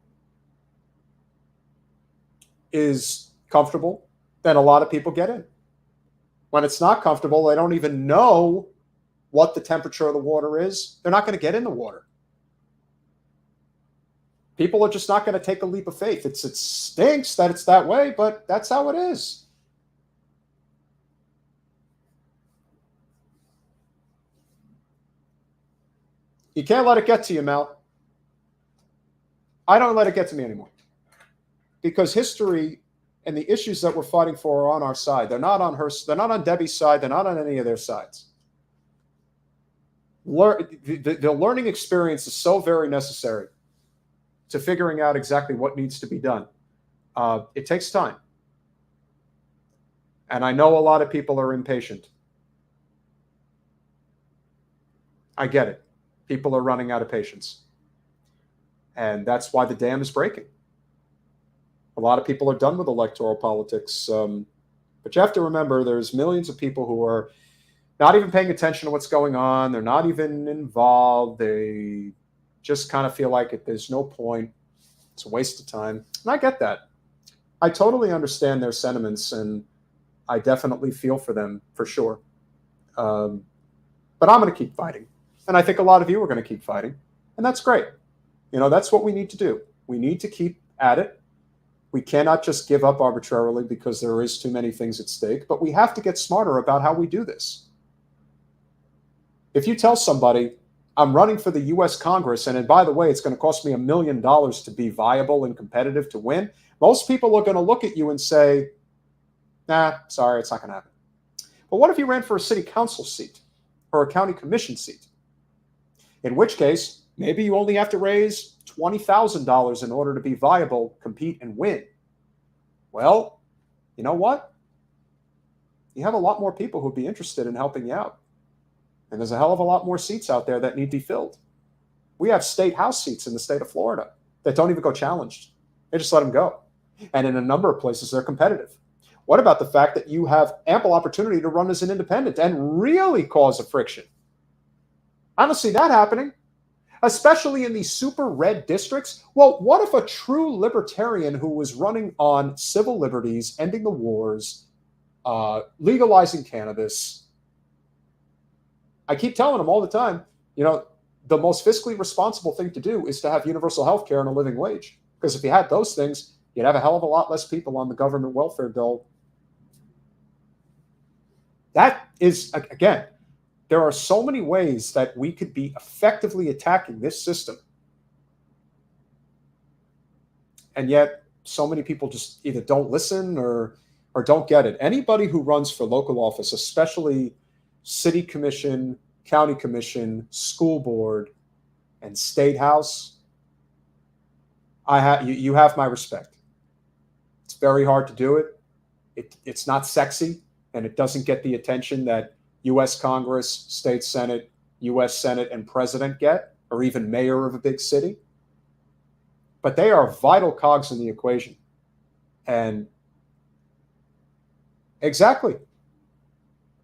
Speaker 1: is comfortable, then a lot of people get in. When it's not comfortable, they don't even know what the temperature of the water is. They're not going to get in the water. People are just not going to take a leap of faith. It stinks that it's that way, but that's how it is. You can't let it get to you, Mel. I don't let it get to me anymore. Because history and the issues that we're fighting for are on our side. They're not on they're not on Debbie's side. They're not on any of their sides. The learning experience is so very necessary to figuring out exactly what needs to be done. It takes time. And I know a lot of people are impatient. I get it. People are running out of patience. And that's why the dam is breaking. A lot of people are done with electoral politics. But you have to remember, there's millions of people who are not even paying attention to what's going on. They're not even involved. They just kind of feel like there's no point. It's a waste of time. And I get that. I totally understand their sentiments, and I definitely feel for them, for sure. But I'm going to keep fighting. And I think a lot of you are going to keep fighting. And that's great. That's what we need to do. We need to keep at it. We cannot just give up arbitrarily because there is too many things at stake, but we have to get smarter about how we do this. If you tell somebody, I'm running for the U.S. Congress, and by the way, it's going to cost me $1 million to be viable and competitive to win, most people are going to look at you and say, nah, sorry, it's not going to happen. But what if you ran for a city council seat or a county commission seat? In which case, maybe you only have to raise $20,000 in order to be viable, compete, and win. Well, you know what? You have a lot more people who'd be interested in helping you out. And there's a hell of a lot more seats out there that need to be filled. We have state house seats in the state of Florida that don't even go challenged. They just let them go. And in a number of places, they're competitive. What about the fact that you have ample opportunity to run as an independent and really cause a friction? I don't see that happening, especially in these super red districts. Well, what if a true libertarian who was running on civil liberties, ending the wars, legalizing cannabis, I keep telling them all the time, the most fiscally responsible thing to do is to have universal health care and a living wage. Because if you had those things, you'd have a hell of a lot less people on the government welfare dole. That is, again, there are so many ways that we could be effectively attacking this system. And yet, so many people just either don't listen or don't get it. Anybody who runs for local office, especially city commission, county commission, school board, and state house, you have my respect. It's very hard to do it. It's not sexy, and it doesn't get the attention that U.S. Congress, state Senate, U.S. Senate, and president get, or even mayor of a big city. But they are vital cogs in the equation. And exactly.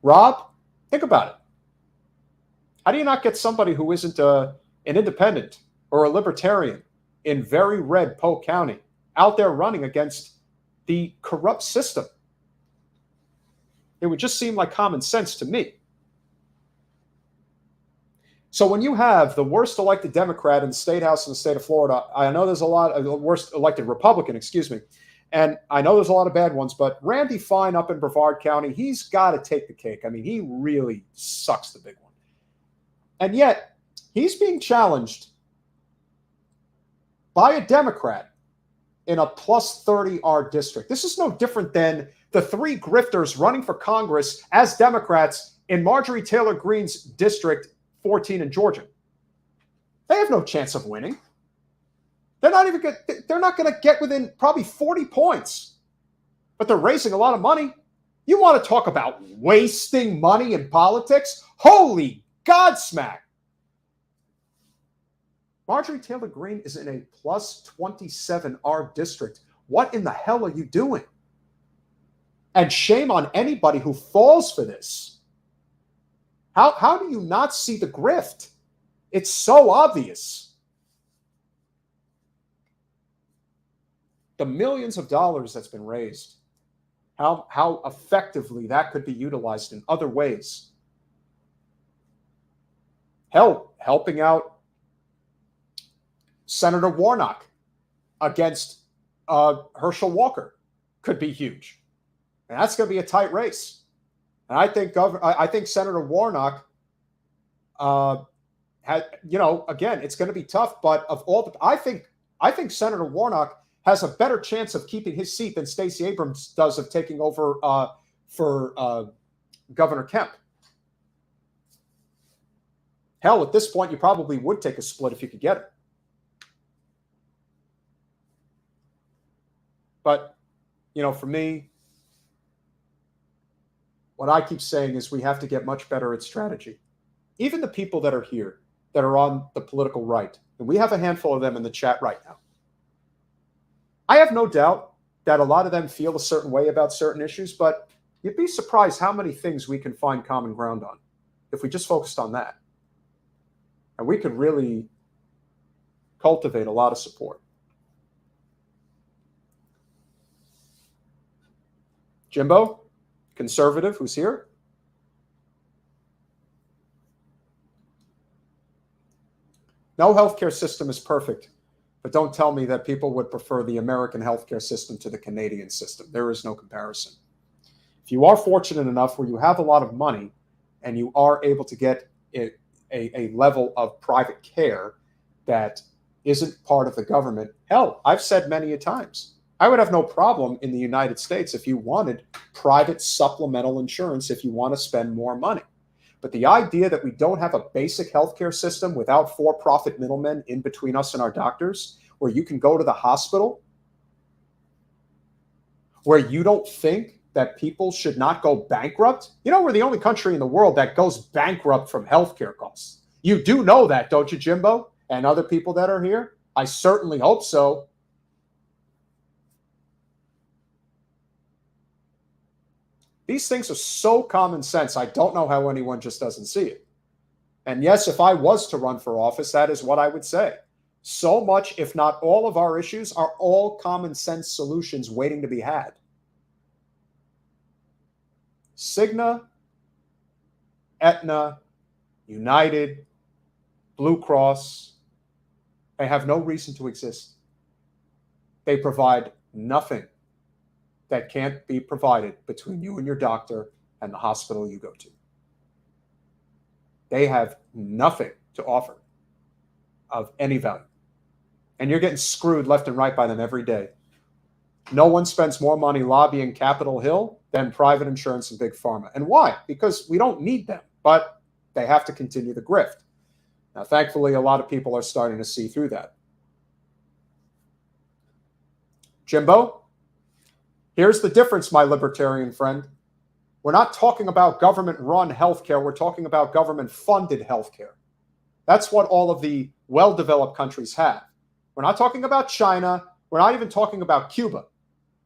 Speaker 1: Rob, think about it. How do you not get somebody who isn't an independent or a libertarian in very red Polk County out there running against the corrupt system? It would just seem like common sense to me. So when you have the worst elected Democrat in the state house in the state of Florida, I know there's a lot of the worst elected Republican, And I know there's a lot of bad ones, but Randy Fine up in Brevard County, he's got to take the cake. I mean, he really sucks the big one. And yet, he's being challenged by a Democrat in a plus 30R district. This is no different than the three grifters running for Congress as Democrats in Marjorie Taylor Greene's District 14 in Georgia. They have no chance of winning. They're not going to get within probably 40 points. But they're raising a lot of money. You want to talk about wasting money in politics? Holy Godsmack. Marjorie Taylor Greene is in a plus 27R district. What in the hell are you doing? And shame on anybody who falls for this. How do you not see the grift? It's so obvious. The millions of dollars that's been raised, how effectively that could be utilized in other ways. Hell, helping out Senator Warnock against Herschel Walker could be huge. And that's going to be a tight race. And I think Senator Warnock again, it's going to be tough, but I think Senator Warnock has a better chance of keeping his seat than Stacey Abrams does of taking over for Governor Kemp. Hell, at this point, you probably would take a split if you could get it. But, for me, what I keep saying is we have to get much better at strategy. Even the people that are here, that are on the political right, and we have a handful of them in the chat right now. I have no doubt that a lot of them feel a certain way about certain issues, but you'd be surprised how many things we can find common ground on if we just focused on that. And we could really cultivate a lot of support. Jimbo, conservative, who's here? No healthcare system is perfect, but don't tell me that people would prefer the American healthcare system to the Canadian system. There is no comparison. If you are fortunate enough where you have a lot of money and you are able to get a level of private care that isn't part of the government, hell, I've said many a times, I would have no problem in the United States if you wanted private supplemental insurance if you want to spend more money. But the idea that we don't have a basic healthcare system without for-profit middlemen in between us and our doctors, where you can go to the hospital, where you don't think that people should not go bankrupt. We're the only country in the world that goes bankrupt from healthcare costs. You do know that, don't you, Jimbo? And other people that are here? I certainly hope so. These things are so common sense. I don't know how anyone just doesn't see it. And yes, if I was to run for office, that is what I would say. So much, if not all of our issues, are all common sense solutions waiting to be had. Cigna, Aetna, United, Blue Cross, they have no reason to exist. They provide nothing that can't be provided between you and your doctor and the hospital you go to. They have nothing to offer of any value. And you're getting screwed left and right by them every day. No one spends more money lobbying Capitol Hill than private insurance and big pharma. And why? Because we don't need them, but they have to continue the grift. Now, thankfully, a lot of people are starting to see through that. Jimbo? Here's the difference, my libertarian friend. We're not talking about government-run healthcare. We're talking about government-funded healthcare. That's what all of the well-developed countries have. We're not talking about China. We're not even talking about Cuba.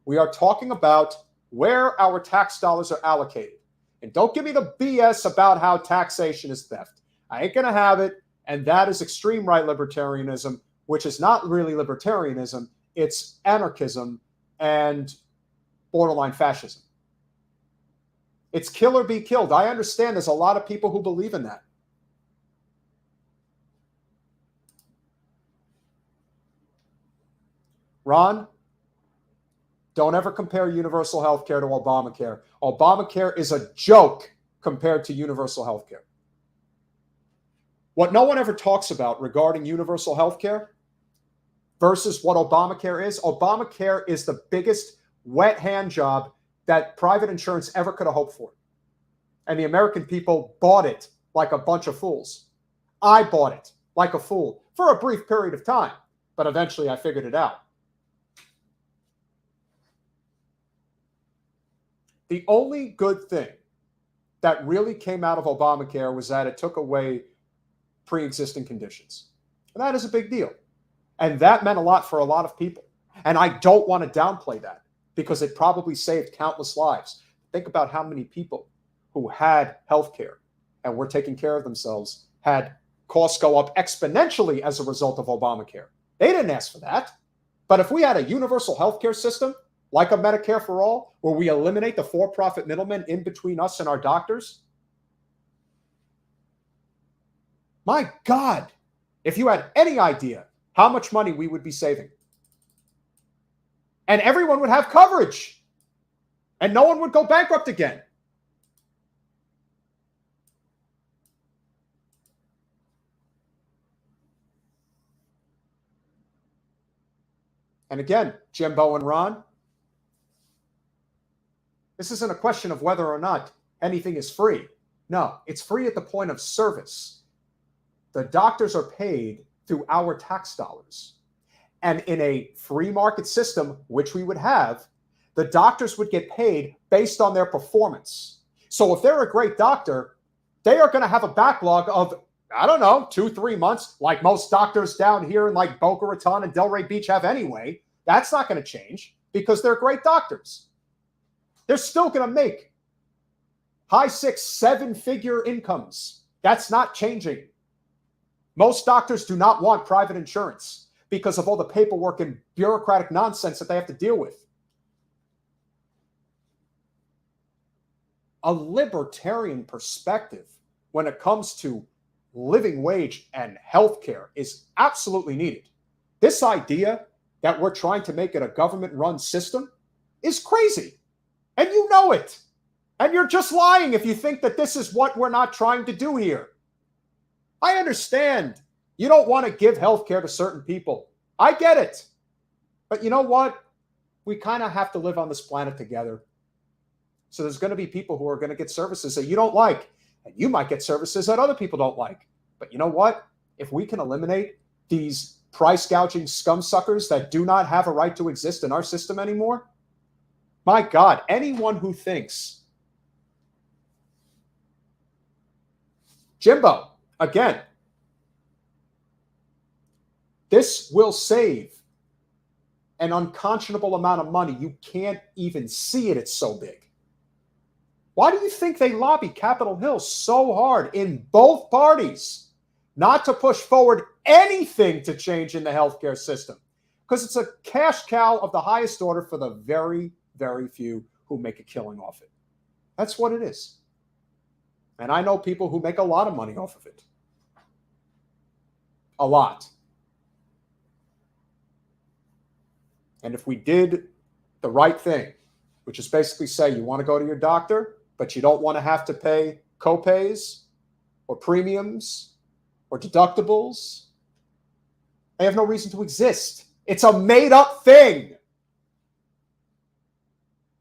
Speaker 1: We are talking about where our tax dollars are allocated. And don't give me the BS about how taxation is theft. I ain't going to have it. And that is extreme right libertarianism, which is not really libertarianism. It's anarchism and borderline fascism. It's kill or be killed. I understand there's a lot of people who believe in that. Ron, Don't ever compare universal health care to Obamacare. Obamacare is a joke compared to universal health care. What no one ever talks about regarding universal health care versus what Obamacare is the biggest wet hand job that private insurance ever could have hoped for. And the American people bought it like a bunch of fools. I bought it like a fool for a brief period of time, but eventually I figured it out. The only good thing that really came out of Obamacare was that it took away pre-existing conditions. And that is a big deal. And that meant a lot for a lot of people. And I don't want to downplay that because it probably saved countless lives. Think about how many people who had health care and were taking care of themselves had costs go up exponentially as a result of Obamacare. They didn't ask for that. But if we had a universal healthcare system like a Medicare for all, where we eliminate the for-profit middlemen in between us and our doctors, my God, if you had any idea how much money we would be saving. And everyone would have coverage. And no one would go bankrupt again. And again, Jimbo and Ron, this isn't a question of whether or not anything is free. No, it's free at the point of service. The doctors are paid through our tax dollars. And in a free market system, which we would have, the doctors would get paid based on their performance. So if they're a great doctor, they are going to have a backlog of, I don't know, 2-3 months, like most doctors down here in like Boca Raton and Delray Beach have anyway. That's not going to change because they're great doctors. They're still going to make high 6-7-figure incomes. That's not changing. Most doctors do not want private insurance because of all the paperwork and bureaucratic nonsense that they have to deal with. A libertarian perspective when it comes to living wage and healthcare is absolutely needed. This idea that we're trying to make it a government-run system is crazy. And you know it. And you're just lying if you think that this is what we're not trying to do here. I understand you don't want to give healthcare to certain people. I get it. But you know what? We kind of have to live on this planet together. So there's going to be people who are going to get services that you don't like. And you might get services that other people don't like. But you know what? If we can eliminate these price gouging scum suckers that do not have a right to exist in our system anymore, my God, anyone who thinks, Jimbo, again, this will save an unconscionable amount of money. You can't even see it. It's so big. Why do you think they lobby Capitol Hill so hard in both parties not to push forward anything to change in the healthcare system? Because it's a cash cow of the highest order for the very, very few who make a killing off it. That's what it is. And I know people who make a lot of money off of it. A lot. And if we did the right thing, which is basically say you want to go to your doctor, but you don't want to have to pay copays or premiums or deductibles, they have no reason to exist. It's a made-up thing.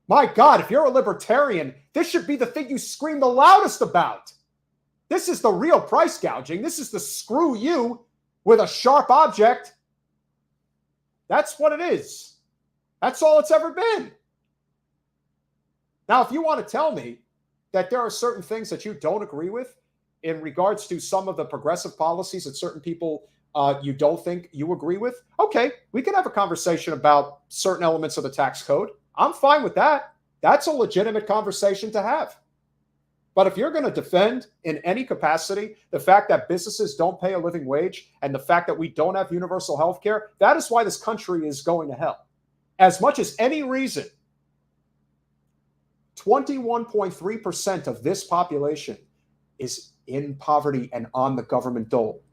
Speaker 1: My God, if you're a libertarian, this should be the thing you scream the loudest about. This is the real price gouging. This is the screw you with a sharp object. That's what it is. That's all it's ever been. Now, if you want to tell me that there are certain things that you don't agree with in regards to some of the progressive policies that certain people you don't think you agree with, okay, we can have a conversation about certain elements of the tax code. I'm fine with that. That's a legitimate conversation to have. But if you're going to defend in any capacity the fact that businesses don't pay a living wage and the fact that we don't have universal health care, that is why this country is going to hell. As much as any reason, 21.3% of this population is in poverty and on the government dole.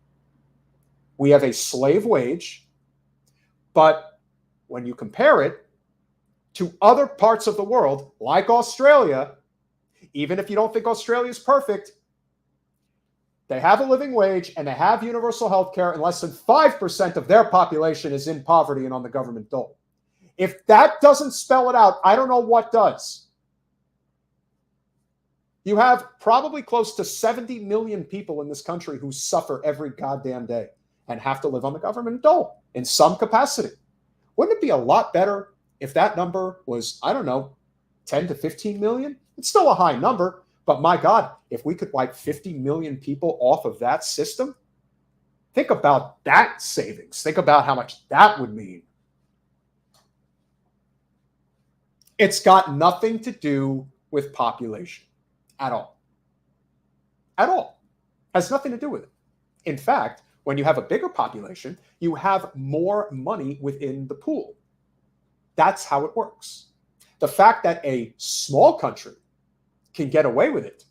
Speaker 1: We have a slave wage, but when you compare it to other parts of the world, like Australia, even if you don't think Australia is perfect, they have a living wage and they have universal health care, and less than 5% of their population is in poverty and on the government dole. If that doesn't spell it out, I don't know what does. You have probably close to 70 million people in this country who suffer every goddamn day and have to live on the government dole in some capacity. Wouldn't it be a lot better if that number was, I don't know, 10 to 15 million? It's still a high number, but my God, if we could wipe 50 million people off of that system, think about that savings. Think about how much that would mean. It's got nothing to do with population at all. At all. Has nothing to do with it. In fact, when you have a bigger population, you have more money within the pool. That's how it works. The fact that a small country can get away with it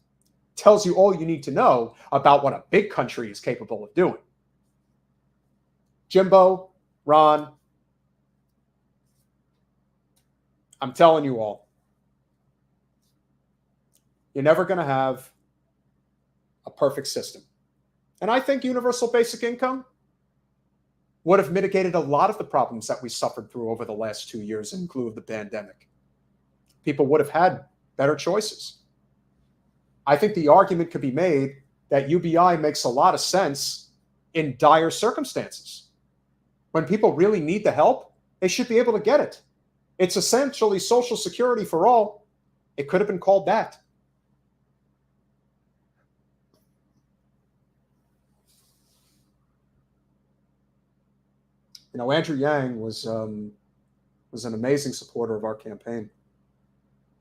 Speaker 1: tells you all you need to know about what a big country is capable of doing. Jimbo, Ron, I'm telling you all, you're never going to have a perfect system. And I think universal basic income would have mitigated a lot of the problems that we suffered through over the last 2 years, in lieu of the pandemic. People would have had better choices. I think the argument could be made that UBI makes a lot of sense in dire circumstances. When people really need the help, they should be able to get it. It's essentially Social Security for all. It could have been called that. You know, Andrew Yang was an amazing supporter of our campaign.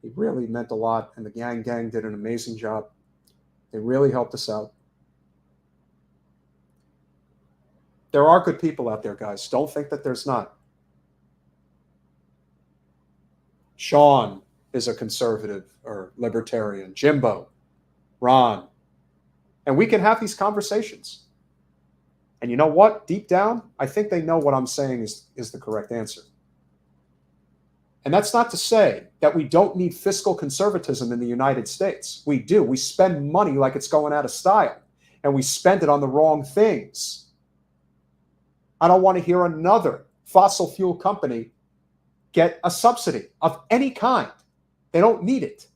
Speaker 1: He really meant a lot, and the Yang Gang did an amazing job. They really helped us out. There are good people out there, guys. Don't think that there's not. Sean is a conservative or libertarian. Jimbo, Ron. And we can have these conversations. And you know what? Deep down, I think they know what I'm saying is the correct answer. And that's not to say that we don't need fiscal conservatism in the United States. We do. We spend money like it's going out of style, and we spend it on the wrong things. I don't want to hear another fossil fuel company get a subsidy of any kind. They don't need it.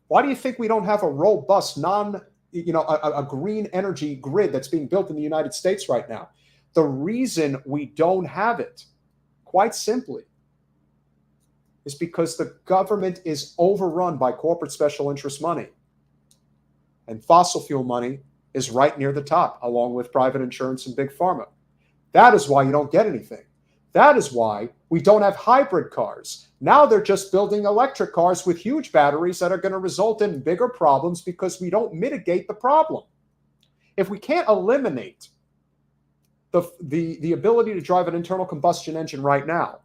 Speaker 1: Why do you think we don't have a robust a green energy grid that's being built in the United States right now? The reason we don't have it, quite simply, is because the government is overrun by corporate special interest money. And fossil fuel money is right near the top, along with private insurance and big pharma. That is why you don't get anything. That is why we don't have hybrid cars. Now they're just building electric cars with huge batteries that are going to result in bigger problems because we don't mitigate the problem. If we can't eliminate the ability to drive an internal combustion engine right now,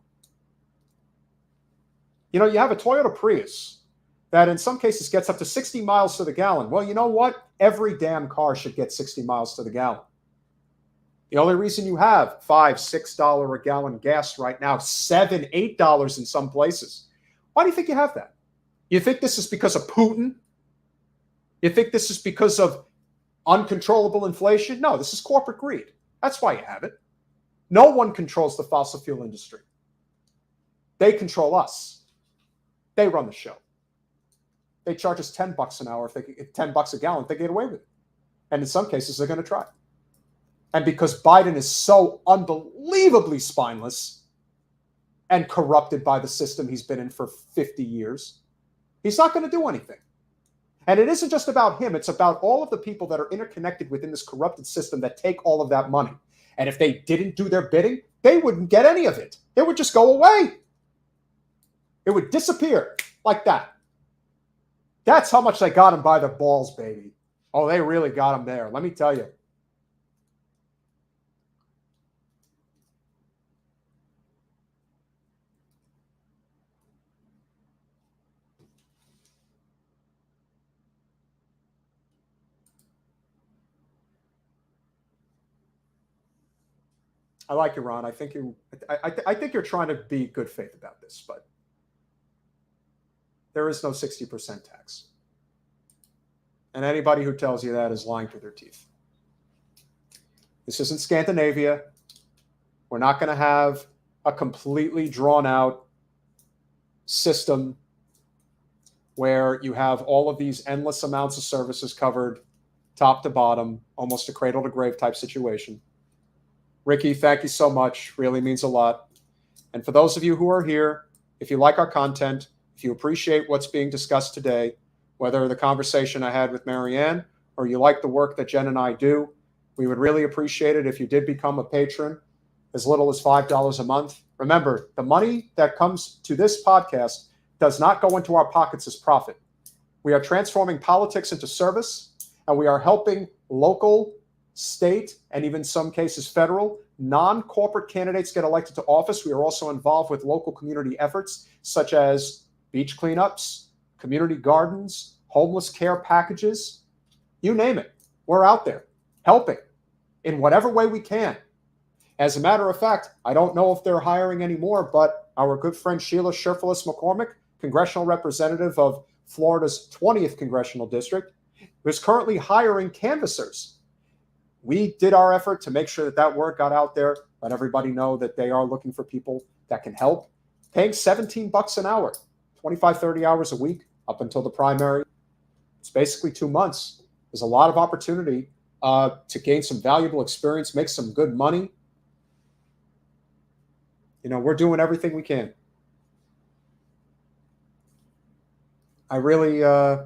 Speaker 1: you know, you have a Toyota Prius that in some cases gets up to 60 miles to the gallon. Well, you know what? Every damn car should get 60 miles to the gallon. The only reason you have $5, $6 a gallon gas right now, $7, $8 in some places. Why do you think you have that? You think this is because of Putin? You think this is because of uncontrollable inflation? No, this is corporate greed. That's why you have it. No one controls the fossil fuel industry. They control us. They run the show. They charge us $10 an hour, $10 a gallon if they get away with it. And in some cases, they're going to try. And because Biden is so unbelievably spineless and corrupted by the system he's been in for 50 years, he's not going to do anything. And it isn't just about him. It's about all of the people that are interconnected within this corrupted system that take all of that money. And if they didn't do their bidding, they wouldn't get any of it. It would just go away. It would disappear like that. That's how much they got him by the balls, baby. Oh, they really got him there. Let me tell you. I like you, Ron. I think I think you're trying to be good faith about this, but there is no 60% tax. And anybody who tells you that is lying through their teeth. This isn't Scandinavia. We're not going to have a completely drawn out system where you have all of these endless amounts of services covered top to bottom, almost a cradle to grave type situation. Ricky, thank you so much. Really means a lot. And for those of you who are here, if you like our content, if you appreciate what's being discussed today, whether the conversation I had with Marianne or you like the work that Jen and I do, we would really appreciate it if you did become a patron, as little as $5 a month. Remember, the money that comes to this podcast does not go into our pockets as profit. We are transforming politics into service, and we are helping local, state, and even some cases federal, non-corporate candidates get elected to office. We are also involved with local community efforts such as beach cleanups, community gardens, homeless care packages, you name it. We're out there helping in whatever way we can. As a matter of fact, I don't know if they're hiring anymore, but our good friend Sheila Sherfilis McCormick, congressional representative of Florida's 20th congressional district, is currently hiring canvassers. We did our effort to make sure that that word got out there, let everybody know that they are looking for people that can help. Paying $17 an hour, 25, 30 hours a week up until the primary. It's basically 2 months. There's a lot of opportunity to gain some valuable experience, make some good money. You know, we're doing everything we can. I really, I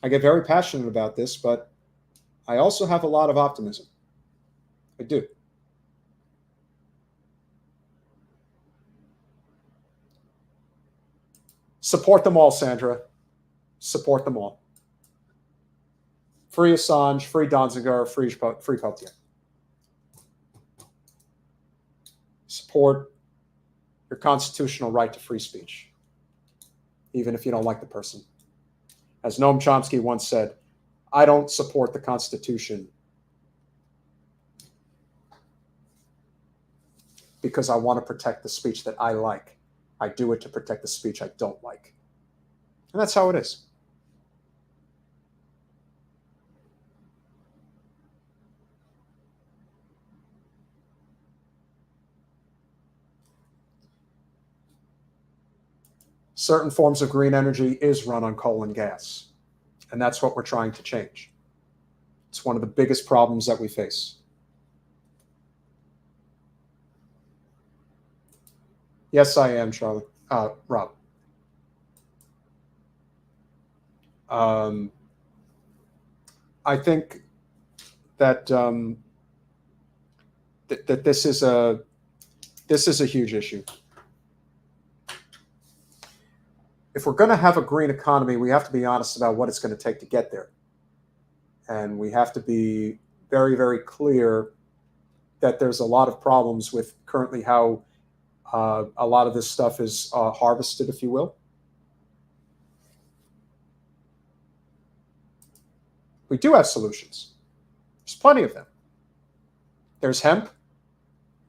Speaker 1: get very passionate about this, but I also have a lot of optimism. I do. Support them all, Sandra. Support them all. Free Assange, free Donziger, free Peltier. Support your constitutional right to free speech, even if you don't like the person. As Noam Chomsky once said, I don't support the Constitution because I want to protect the speech that I like. I do it to protect the speech I don't like. And that's how it is. Certain forms of green energy is run on coal and gas. And that's what we're trying to change. It's one of the biggest problems that we face. Yes, I am, Charlie. Rob. I think that that this is a huge issue. If we're going to have a green economy, we have to be honest about what it's going to take to get there. And we have to be very, very clear that there's a lot of problems with currently how a lot of this stuff is harvested, if you will. We do have solutions. There's plenty of them. There's hemp.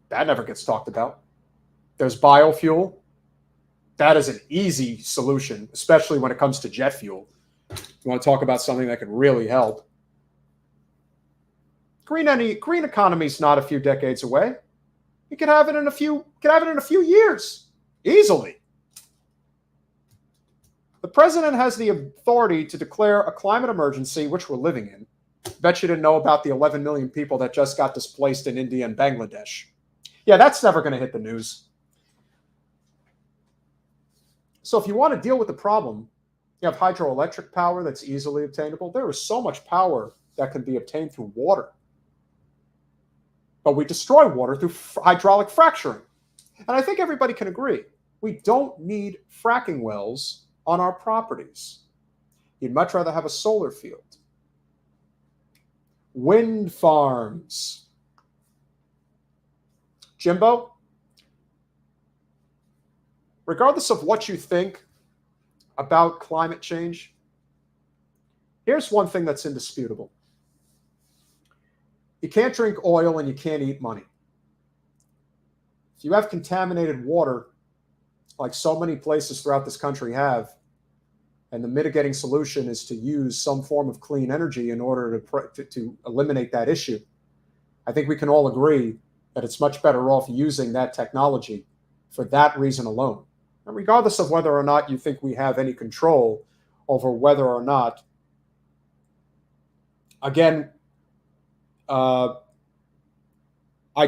Speaker 1: That never gets talked about. There's biofuel. That is an easy solution, especially when it comes to jet fuel. You want to talk about something that could really help. Green economy is not a few decades away. You could have it in a few years, easily. The president has the authority to declare a climate emergency, which we're living in. Bet you didn't know about the 11 million people that just got displaced in India and Bangladesh. Yeah, that's never going to hit the news. So if you want to deal with the problem, you have hydroelectric power that's easily obtainable. There is so much power that can be obtained through water. But we destroy water through hydraulic fracturing. And I think everybody can agree. We don't need fracking wells on our properties. You'd much rather have a solar field. Wind farms. Jimbo, regardless of what you think about climate change, here's one thing that's indisputable. You can't drink oil and you can't eat money. if you have contaminated water, like so many places throughout this country have, and the mitigating solution is to use some form of clean energy in order to eliminate that issue, I think we can all agree that it's much better off using that technology for that reason alone. And regardless of whether or not you think we have any control over whether or not, again, I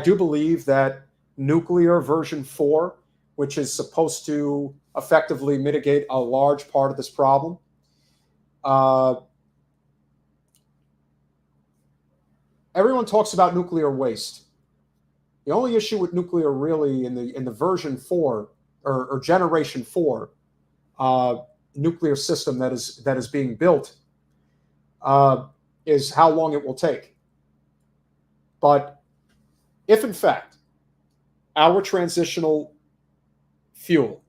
Speaker 1: do believe that nuclear version 4, which is supposed to effectively mitigate a large part of this problem, everyone talks about nuclear waste. The only issue with nuclear really in the version 4 or generation 4 nuclear system that is being built is how long it will take. But if in fact our transitional fuel,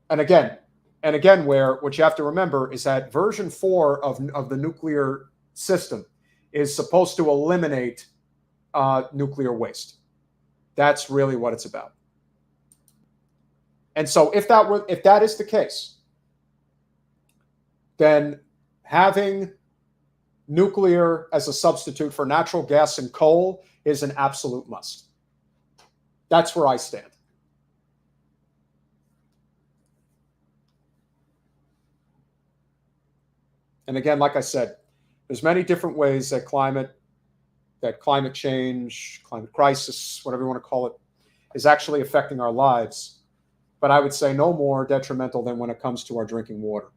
Speaker 1: and again, what you have to remember is that version 4 of the nuclear system is supposed to eliminate nuclear waste. That's really what it's about. And so if that is the case, then having nuclear as a substitute for natural gas and coal is an absolute must. That's where I stand. And again, like I said, there's many different ways that climate change, climate crisis, whatever you want to call it, is actually affecting our lives. But I would say no more detrimental than when it comes to our drinking water.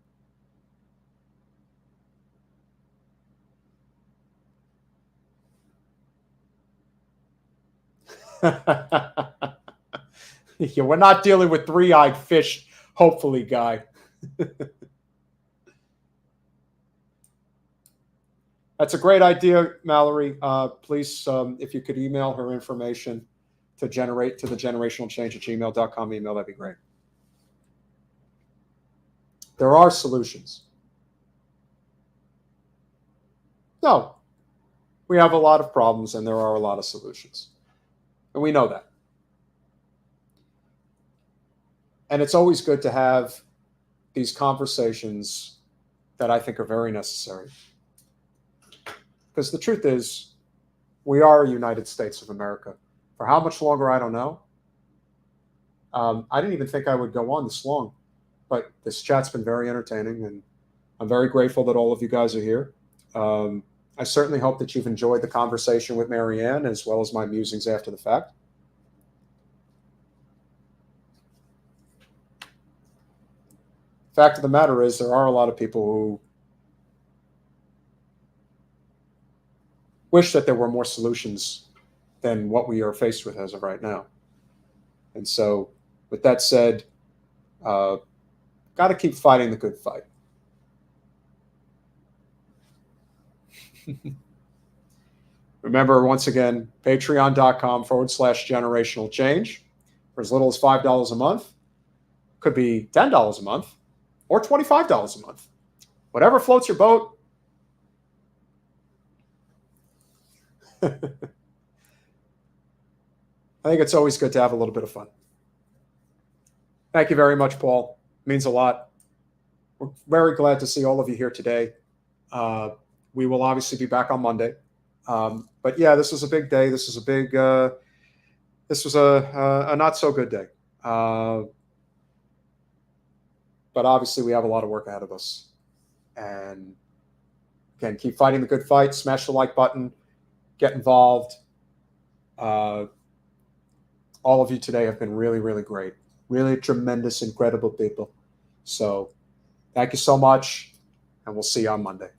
Speaker 1: Yeah, we're not dealing with three-eyed fish, hopefully, Guy. That's a great idea, Mallory. Please, if you could email her information to the generationalchange@gmail.com email, that'd be great. There are solutions. No, we have a lot of problems and there are a lot of solutions. And we know that. And it's always good to have these conversations that I think are very necessary. Because the truth is, we are a United States of America. For how much longer, I don't know. I didn't even think I would go on this long, but this chat's been very entertaining, and I'm very grateful that all of you guys are here. I certainly hope that you've enjoyed the conversation with Marianne, as well as my musings after the fact. Fact of the matter is, there are a lot of people who wish that there were more solutions than what we are faced with as of right now. And so, with that said, got to keep fighting the good fight. Remember, once again, patreon.com/generational change for as little as $5 a month. Could be $10 a month or $25 a month. Whatever floats your boat. I think it's always good to have a little bit of fun. Thank you very much, Paul. It means a lot. We're very glad to see all of you here today. We will obviously be back on Monday. But yeah, this was a big day. This was a not so good day. But obviously we have a lot of work ahead of us. And again, keep fighting the good fight. Smash the like button. Get involved. All of you today have been really, really great. Really tremendous, incredible people. So thank you so much, and we'll see you on Monday.